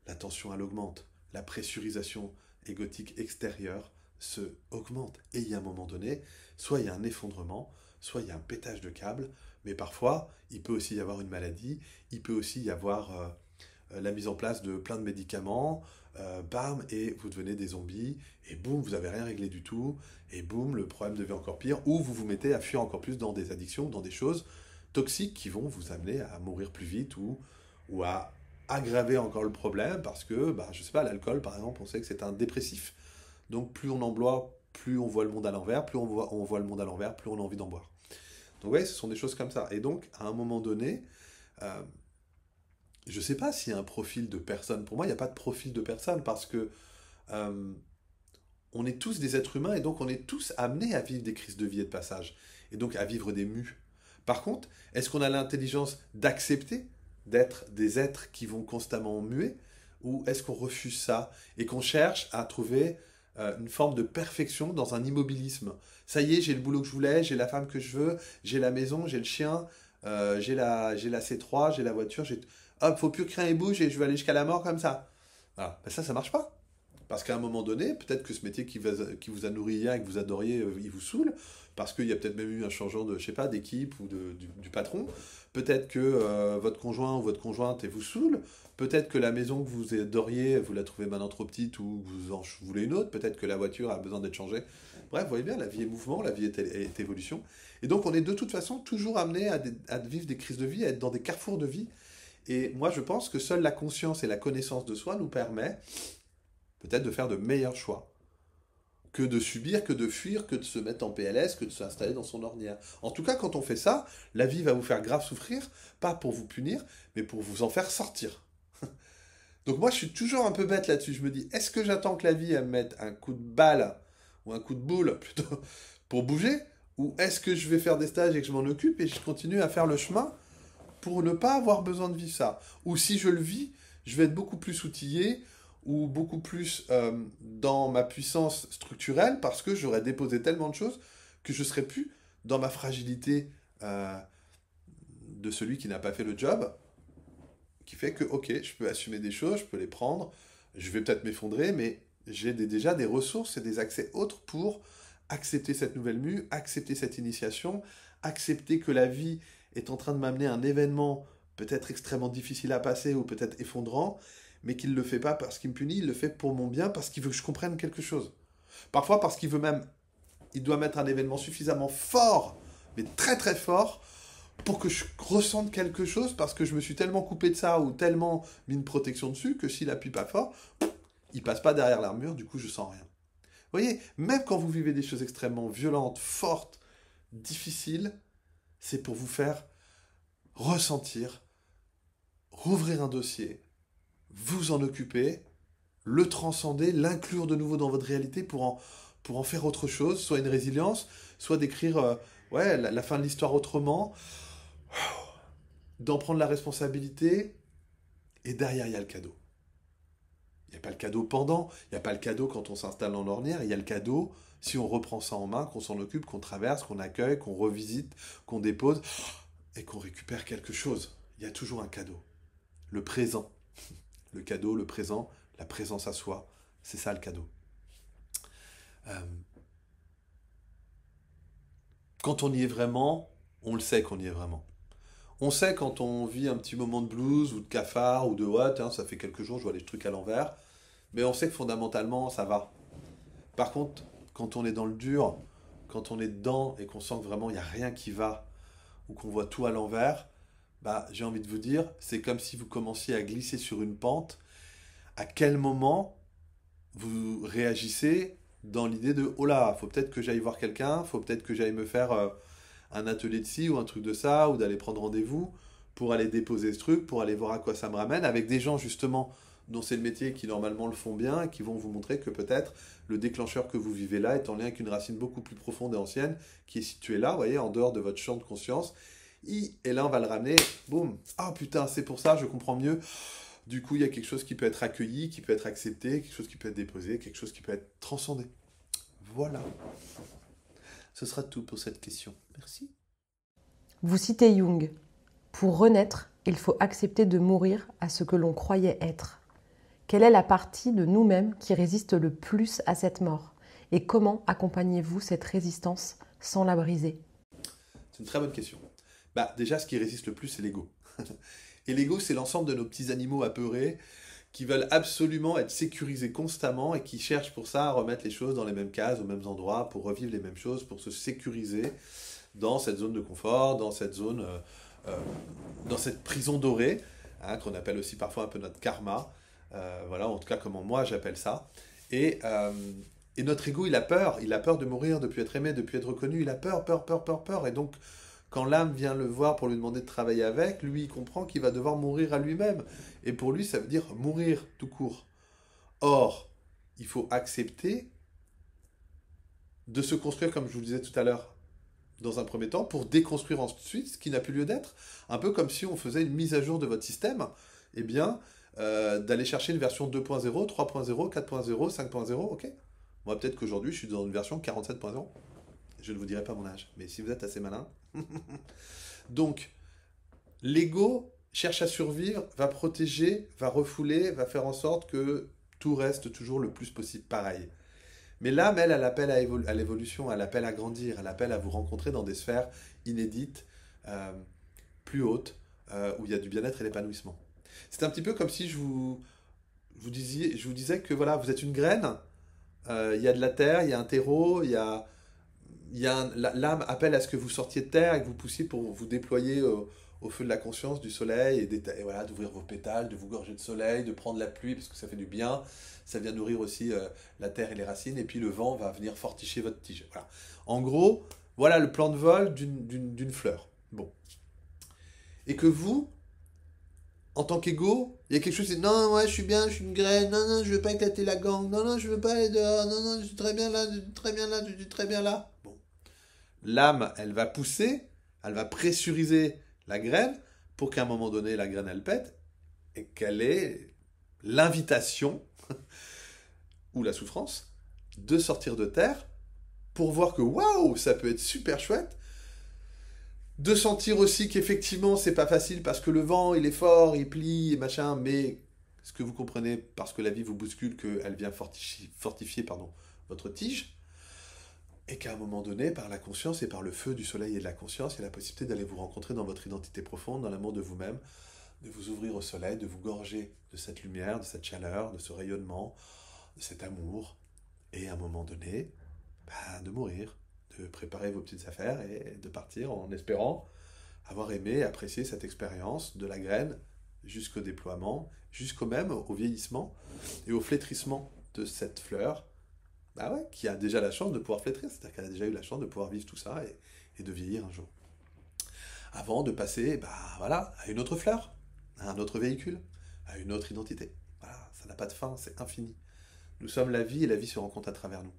La tension, elle augmente. La pressurisation égotique extérieure se augmente. Et il y a un moment donné, soit il y a un effondrement, soit il y a un pétage de câble, mais parfois, il peut aussi y avoir une maladie, il peut aussi y avoir la mise en place de plein de médicaments, bam, et vous devenez des zombies, et boum, vous n'avez rien réglé du tout, et boum, le problème devient encore pire, ou vous vous mettez à fuir encore plus dans des addictions, dans des choses toxiques qui vont vous amener à mourir plus vite ou à aggraver encore le problème parce que, bah, je sais pas, l'alcool par exemple, on sait que c'est un dépressif. Donc plus on en boit, plus on voit le monde à l'envers, plus on voit le monde à l'envers, plus on a envie d'en boire. Donc ouais, ce sont des choses comme ça. Et donc, à un moment donné, euh, je sais pas s'il y a un profil de personne. Pour moi, il n'y a pas de profil de personne parce que euh, on est tous des êtres humains et donc on est tous amenés à vivre des crises de vie et de passage. Et donc à vivre des mues. Par contre, est-ce qu'on a l'intelligence d'accepter d'être des êtres qui vont constamment muer ou est-ce qu'on refuse ça et qu'on cherche à trouver une forme de perfection dans un immobilisme? Ça y est, j'ai le boulot que je voulais, j'ai la femme que je veux, j'ai la maison, j'ai le chien, j'ai la C3, j'ai la voiture, j'ai... Hop, faut plus que rien ne bouge et je vais aller jusqu'à la mort comme ça. Voilà. Ben ça marche pas. Parce qu'à un moment donné, peut-être que ce métier qui vous a nourri hier et que vous adoriez, il vous saoule. Parce qu'il y a peut-être même eu un changement de, je sais pas, d'équipe ou du patron. Peut-être que votre conjoint ou votre conjointe vous saoule. Peut-être que la maison que vous adoriez, vous la trouvez maintenant trop petite ou vous en voulez une autre. Peut-être que la voiture a besoin d'être changée. Bref, vous voyez bien, la vie est mouvement, la vie est évolution. Et donc on est de toute façon toujours amené à vivre des crises de vie, à être dans des carrefours de vie. Et moi, je pense que seule la conscience et la connaissance de soi nous permet peut-être de faire de meilleurs choix que de subir, que de fuir, que de se mettre en PLS, que de s'installer dans son ornière. En tout cas, quand on fait ça, la vie va vous faire grave souffrir, pas pour vous punir, mais pour vous en faire sortir. Donc moi, je suis toujours un peu bête là-dessus. Je me dis, est-ce que j'attends que la vie elle me mette un coup de balle, ou un coup de boule, plutôt, pour bouger, ou est-ce que je vais faire des stages et que je m'en occupe et je continue à faire le chemin pour ne pas avoir besoin de vivre ça? Ou si je le vis, je vais être beaucoup plus outillé, ou beaucoup plus dans ma puissance structurelle parce que j'aurais déposé tellement de choses que je ne serais plus dans ma fragilité euh, de celui qui n'a pas fait le job, qui fait que, ok, je peux assumer des choses, je peux les prendre, je vais peut-être m'effondrer, mais j'ai déjà des ressources et des accès autres pour accepter cette nouvelle mue, accepter cette initiation, accepter que la vie est en train de m'amener un événement peut-être extrêmement difficile à passer ou peut-être effondrant, mais qu'il ne le fait pas parce qu'il me punit, il le fait pour mon bien, parce qu'il veut que je comprenne quelque chose. Parfois parce qu'il veut même, il doit mettre un événement suffisamment fort, mais très très fort, pour que je ressente quelque chose, parce que je me suis tellement coupé de ça ou tellement mis une protection dessus que s'il appuie pas fort, il passe pas derrière l'armure, du coup je sens rien. Vous voyez, même quand vous vivez des choses extrêmement violentes, fortes, difficiles, c'est pour vous faire ressentir, rouvrir un dossier, vous en occuper, le transcender, l'inclure de nouveau dans votre réalité pour en faire autre chose, soit une résilience, soit d'écrire ouais, la fin de l'histoire autrement, d'en prendre la responsabilité, et derrière, il y a le cadeau. Il n'y a pas le cadeau pendant, il n'y a pas le cadeau quand on s'installe en ornière, il y a le cadeau si on reprend ça en main, qu'on s'en occupe, qu'on traverse, qu'on accueille, qu'on revisite, qu'on dépose, et qu'on récupère quelque chose. Il y a toujours un cadeau. Le présent. Le cadeau, le présent, la présence à soi, c'est ça le cadeau. Quand on y est vraiment, on le sait qu'on y est vraiment. On sait quand on vit un petit moment de blues ou de cafard ou de what, hein, ça fait quelques jours, je vois les trucs à l'envers, mais on sait que fondamentalement, ça va. Par contre, quand on est dans le dur, quand on est dedans et qu'on sent que vraiment il n'y a rien qui va, ou qu'on voit tout à l'envers, bah, j'ai envie de vous dire, c'est comme si vous commenciez à glisser sur une pente. À quel moment vous réagissez dans l'idée de oh là, faut peut-être que j'aille voir quelqu'un, faut peut-être que j'aille me faire un atelier de ci ou un truc de ça, ou d'aller prendre rendez-vous pour aller déposer ce truc, pour aller voir à quoi ça me ramène, avec des gens justement dont c'est le métier qui normalement le font bien, et qui vont vous montrer que peut-être le déclencheur que vous vivez là est en lien avec une racine beaucoup plus profonde et ancienne qui est située là, vous voyez, en dehors de votre champ de conscience. Et là, on va le ramener, boum, ah putain, c'est pour ça, je comprends mieux. Du coup, il y a quelque chose qui peut être accueilli, qui peut être accepté, quelque chose qui peut être déposé, quelque chose qui peut être transcendé. Voilà. Ce sera tout pour cette question. Merci. Vous citez Jung. Pour renaître, il faut accepter de mourir à ce que l'on croyait être. Quelle est la partie de nous-mêmes qui résiste le plus à cette mort? Et comment accompagnez-vous cette résistance sans la briser? C'est une très bonne question. Bah, déjà, ce qui résiste le plus, c'est l'ego. Et l'ego, c'est l'ensemble de nos petits animaux apeurés qui veulent absolument être sécurisés constamment et qui cherchent pour ça à remettre les choses dans les mêmes cases, aux mêmes endroits, pour revivre les mêmes choses, pour se sécuriser dans cette zone de confort, dans cette zone, dans cette prison dorée, hein, qu'on appelle aussi parfois un peu notre karma. Voilà, en tout cas, comment moi j'appelle ça. Et notre ego, il a peur de mourir, de ne plus être aimé, de ne plus être reconnu, il a peur, peur, peur, peur, peur. Et donc, quand l'âme vient le voir pour lui demander de travailler avec, lui, il comprend qu'il va devoir mourir à lui-même. Et pour lui, ça veut dire mourir tout court. Or, il faut accepter de se construire, comme je vous le disais tout à l'heure, dans un premier temps, pour déconstruire ensuite ce qui n'a plus lieu d'être. Un peu comme si on faisait une mise à jour de votre système, eh bien, d'aller chercher une version 2.0, 3.0, 4.0, 5.0, ok? Moi, peut-être qu'aujourd'hui, je suis dans une version 47.0. Je ne vous dirai pas mon âge, mais si vous êtes assez malin. Donc, l'ego cherche à survivre, va protéger, va refouler, va faire en sorte que tout reste toujours le plus possible pareil. Mais l'âme, elle appelle à l'évolution, elle appelle à grandir, elle appelle à vous rencontrer dans des sphères inédites, plus hautes, où il y a du bien-être et l'épanouissement. C'est un petit peu comme si je vous disais que voilà, vous êtes une graine, il y a de la terre, il y a un terreau, l'âme appelle à ce que vous sortiez de terre et que vous poussiez pour vous déployer au feu de la conscience, du soleil, et voilà, d'ouvrir vos pétales, de vous gorger de soleil, de prendre la pluie, parce que ça fait du bien. Ça vient nourrir aussi la terre et les racines, et puis le vent va venir fortifier votre tige. Voilà. En gros, voilà le plan de vol d'une fleur. Bon. Et que vous, en tant qu'ego, il y a quelque chose qui dit non, ouais, je suis bien, je suis une graine, non, non, je veux pas éclater la gangue, non, non, je veux pas aller dehors, non, non, je suis très bien là, je suis très bien là, je suis très bien là. Bon. L'âme, elle va pousser, elle va pressuriser la graine pour qu'à un moment donné, la graine, elle pète et qu'elle ait l'invitation ou la souffrance de sortir de terre pour voir que waouh, ça peut être super chouette. De sentir aussi qu'effectivement, c'est pas facile parce que le vent, il est fort, il plie et machin, mais ce que vous comprenez, parce que la vie vous bouscule, qu'elle vient fortifier votre tige, et qu'à un moment donné, par la conscience et par le feu du soleil et de la conscience, il y a la possibilité d'aller vous rencontrer dans votre identité profonde, dans l'amour de vous-même, de vous ouvrir au soleil, de vous gorger de cette lumière, de cette chaleur, de ce rayonnement, de cet amour, et à un moment donné, de mourir, de préparer vos petites affaires et de partir en espérant avoir aimé et apprécié cette expérience de la graine jusqu'au déploiement, jusqu'au même au vieillissement et au flétrissement de cette fleur, qui a déjà la chance de pouvoir flétrir, c'est-à-dire qu'elle a déjà eu la chance de pouvoir vivre tout ça et de vieillir un jour. Avant de passer à une autre fleur, à un autre véhicule, à une autre identité. Voilà, ça n'a pas de fin, c'est infini. Nous sommes la vie et la vie se rencontre à travers nous.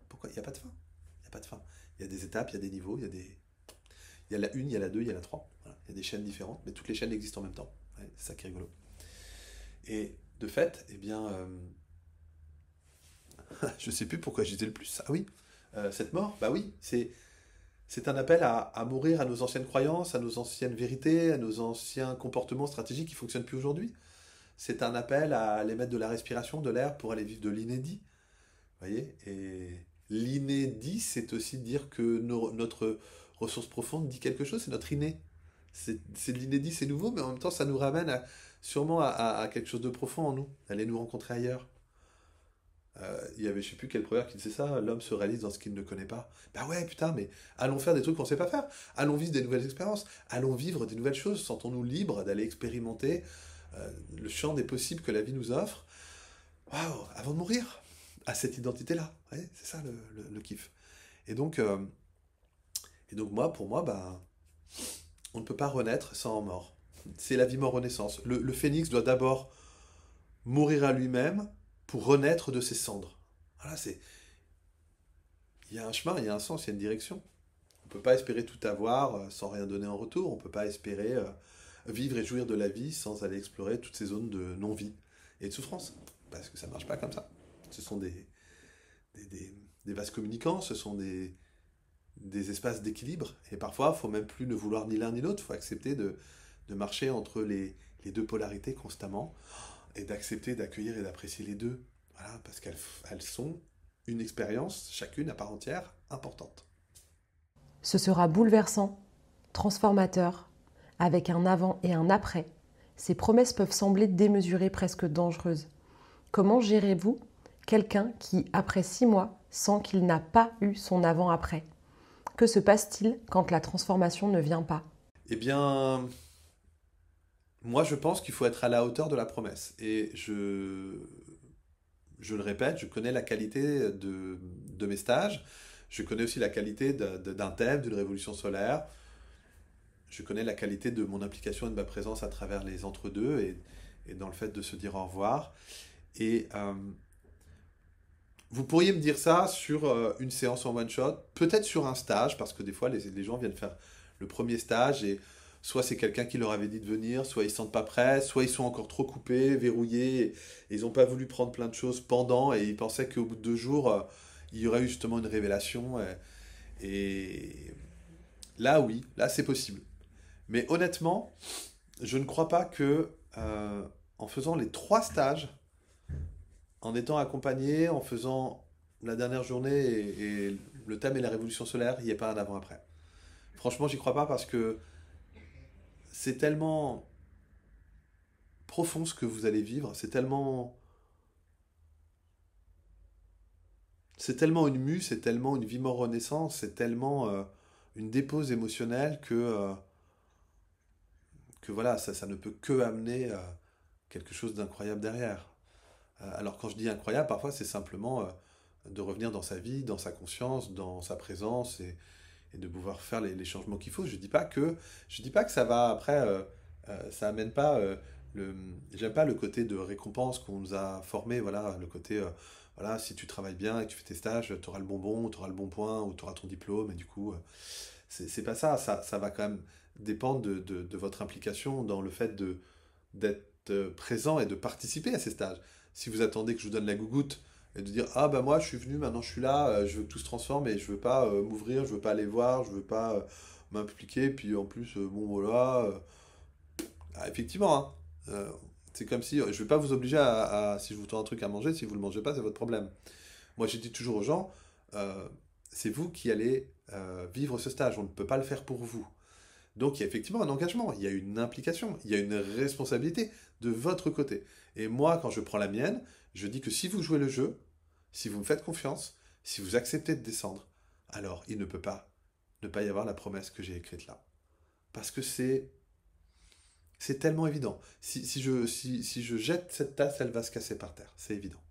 Pourquoi? Il n'y a pas de fin. Il n'y a pas de fin. Il y a des étapes, il y a des niveaux, il y a la 1, il y a la 2, il y a la 3. Voilà. Il y a des chaînes différentes, mais toutes les chaînes existent en même temps. Ouais, c'est ça qui est rigolo. Et de fait, je ne sais plus pourquoi je disais le plus. Ah oui, cette mort, oui, c'est un appel à mourir à nos anciennes croyances, à nos anciennes vérités, à nos anciens comportements stratégiques qui ne fonctionnent plus aujourd'hui. C'est un appel à aller mettre de la respiration, de l'air pour aller vivre de l'inédit. Vous voyez? Et l'inédit, c'est aussi dire que notre ressource profonde dit quelque chose, c'est notre inné. C'est de l'inédit, c'est nouveau, mais en même temps, ça nous ramène sûrement à quelque chose de profond en nous, aller nous rencontrer ailleurs. Il y avait, je sais plus quel proverbe qui disait ça, l'homme se réalise dans ce qu'il ne connaît pas. Bah ouais, putain, mais allons faire des trucs qu'on ne sait pas faire. Allons vivre des nouvelles expériences. Allons vivre des nouvelles choses. Sentons-nous libres d'aller expérimenter le champ des possibles que la vie nous offre. Waouh, avant de mourir, à cette identité-là. Ouais, c'est ça le kiff. Et donc, pour moi, on ne peut pas renaître sans mort. C'est la vie mort renaissance. Le phénix doit d'abord mourir à lui-même pour renaître de ses cendres. Voilà, il y a un chemin, il y a un sens, il y a une direction. On ne peut pas espérer tout avoir sans rien donner en retour. On ne peut pas espérer vivre et jouir de la vie sans aller explorer toutes ces zones de non-vie et de souffrance. Parce que ça ne marche pas comme ça. Ce sont des vases communicants, ce sont des espaces d'équilibre. Et parfois, il ne faut même plus ne vouloir ni l'un ni l'autre. Il faut accepter de marcher entre les deux polarités constamment et d'accepter, d'accueillir et d'apprécier les deux. Voilà, parce qu'elles sont une expérience, chacune à part entière, importante. Ce sera bouleversant, transformateur, avec un avant et un après. Ces promesses peuvent sembler démesurées, presque dangereuses. Comment gérez-vous quelqu'un qui, après 6 mois, sent qu'il n'a pas eu son avant-après? Que se passe-t-il quand la transformation ne vient pas? Eh bien, moi je pense qu'il faut être à la hauteur de la promesse. Et je le répète, je connais la qualité de mes stages, je connais aussi la qualité d'un thème, d'une révolution solaire, je connais la qualité de mon implication et de ma présence à travers les entre-deux et dans le fait de se dire au revoir. Et vous pourriez me dire ça sur une séance en one-shot, peut-être sur un stage, parce que des fois les gens viennent faire le premier stage et soit c'est quelqu'un qui leur avait dit de venir, soit ils ne se sentent pas prêts, soit ils sont encore trop coupés, verrouillés, et ils n'ont pas voulu prendre plein de choses pendant et ils pensaient qu'au bout de 2 jours, il y aurait eu justement une révélation. Et là, oui, là c'est possible. Mais honnêtement, je ne crois pas que en faisant les 3 stages, en étant accompagné, en faisant la dernière journée et le thème est la révolution solaire, il n'y a pas un avant-après. Franchement, j'y crois pas parce que c'est tellement profond ce que vous allez vivre, c'est tellement une mue, c'est tellement une vie mort renaissance, c'est tellement une dépose émotionnelle que que voilà, ça ne peut que amener quelque chose d'incroyable derrière. Alors quand je dis incroyable, parfois c'est simplement de revenir dans sa vie, dans sa conscience, dans sa présence et de pouvoir faire les changements qu'il faut. Je dis pas que ça va après, ça amène pas le, j'aime pas le côté de récompense qu'on nous a formé, voilà, le côté, voilà, si tu travailles bien et que tu fais tes stages, tu auras le bonbon, tu auras le bon point, ou tu auras ton diplôme, et du coup, c'est pas ça, ça va quand même dépendre de votre implication dans le fait d'être présent et de participer à ces stages. Si vous attendez que je vous donne la gougoute et de dire ah bah moi je suis venu, maintenant je suis là, je veux que tout se transforme et je veux pas m'ouvrir, je veux pas aller voir, je veux pas m'impliquer, puis en plus bon voilà, effectivement hein, euh, c'est comme si je vais pas vous obliger si je vous tends un truc à manger, si vous le mangez pas c'est votre problème. Moi j'ai dit toujours aux gens c'est vous qui allez vivre ce stage, on ne peut pas le faire pour vous. Donc il y a effectivement un engagement, il y a une implication, il y a une responsabilité de votre côté. Et moi, quand je prends la mienne, je dis que si vous jouez le jeu, si vous me faites confiance, si vous acceptez de descendre, alors il ne peut pas ne pas y avoir la promesse que j'ai écrite là. Parce que c'est tellement évident. Si je jette cette tasse, elle va se casser par terre. C'est évident.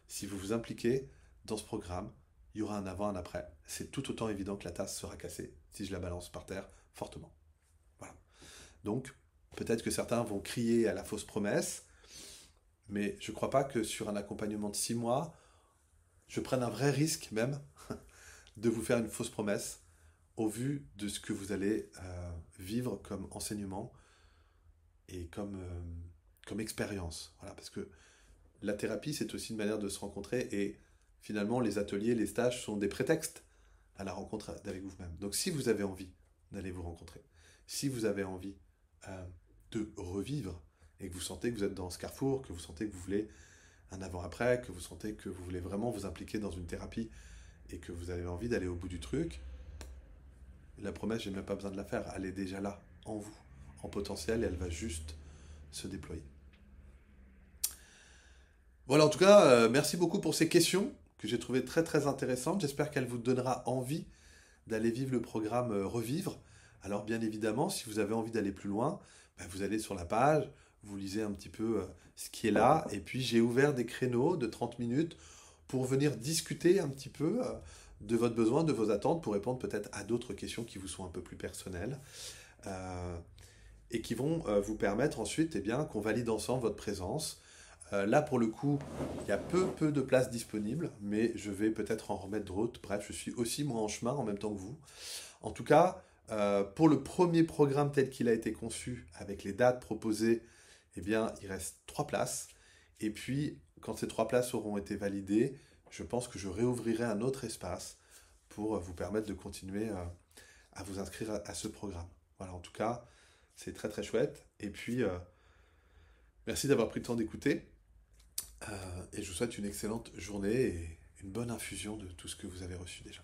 Si vous vous impliquez dans ce programme, il y aura un avant, un après. C'est tout autant évident que la tasse sera cassée si je la balance par terre fortement. Voilà. Donc, peut-être que certains vont crier à la fausse promesse, mais je ne crois pas que sur un accompagnement de 6 mois, je prenne un vrai risque même de vous faire une fausse promesse au vu de ce que vous allez vivre comme enseignement et comme expérience. Voilà, parce que la thérapie, c'est aussi une manière de se rencontrer et finalement, les ateliers, les stages sont des prétextes à la rencontre avec vous-même. Donc, si vous avez envie d'aller vous rencontrer, si vous avez envie de revivre et que vous sentez que vous êtes dans ce carrefour, que vous sentez que vous voulez un avant-après, que vous sentez que vous voulez vraiment vous impliquer dans une thérapie et que vous avez envie d'aller au bout du truc, la promesse, j'ai même pas besoin de la faire, elle est déjà là, en vous, en potentiel, et elle va juste se déployer. Voilà, en tout cas, merci beaucoup pour ces questions que j'ai trouvées très très intéressantes. J'espère qu'elle vous donnera envie d'aller vivre le programme Revivre. Alors bien évidemment, si vous avez envie d'aller plus loin, ben, vous allez sur la page, vous lisez un petit peu ce qui est là, et puis j'ai ouvert des créneaux de 30 minutes pour venir discuter un petit peu de votre besoin, de vos attentes, pour répondre peut-être à d'autres questions qui vous sont un peu plus personnelles, et qui vont vous permettre ensuite eh bien, qu'on valide ensemble votre présence. Là, pour le coup, il y a peu de places disponibles, mais je vais peut-être en remettre d'autres. Bref, je suis aussi moi en chemin en même temps que vous. En tout cas, pour le premier programme tel qu'il a été conçu, avec les dates proposées, eh bien, il reste 3 places. Et puis, quand ces 3 places auront été validées, je pense que je réouvrirai un autre espace pour vous permettre de continuer à vous inscrire à ce programme. Voilà, en tout cas, c'est très très chouette. Et puis, merci d'avoir pris le temps d'écouter. Et je vous souhaite une excellente journée et une bonne infusion de tout ce que vous avez reçu déjà.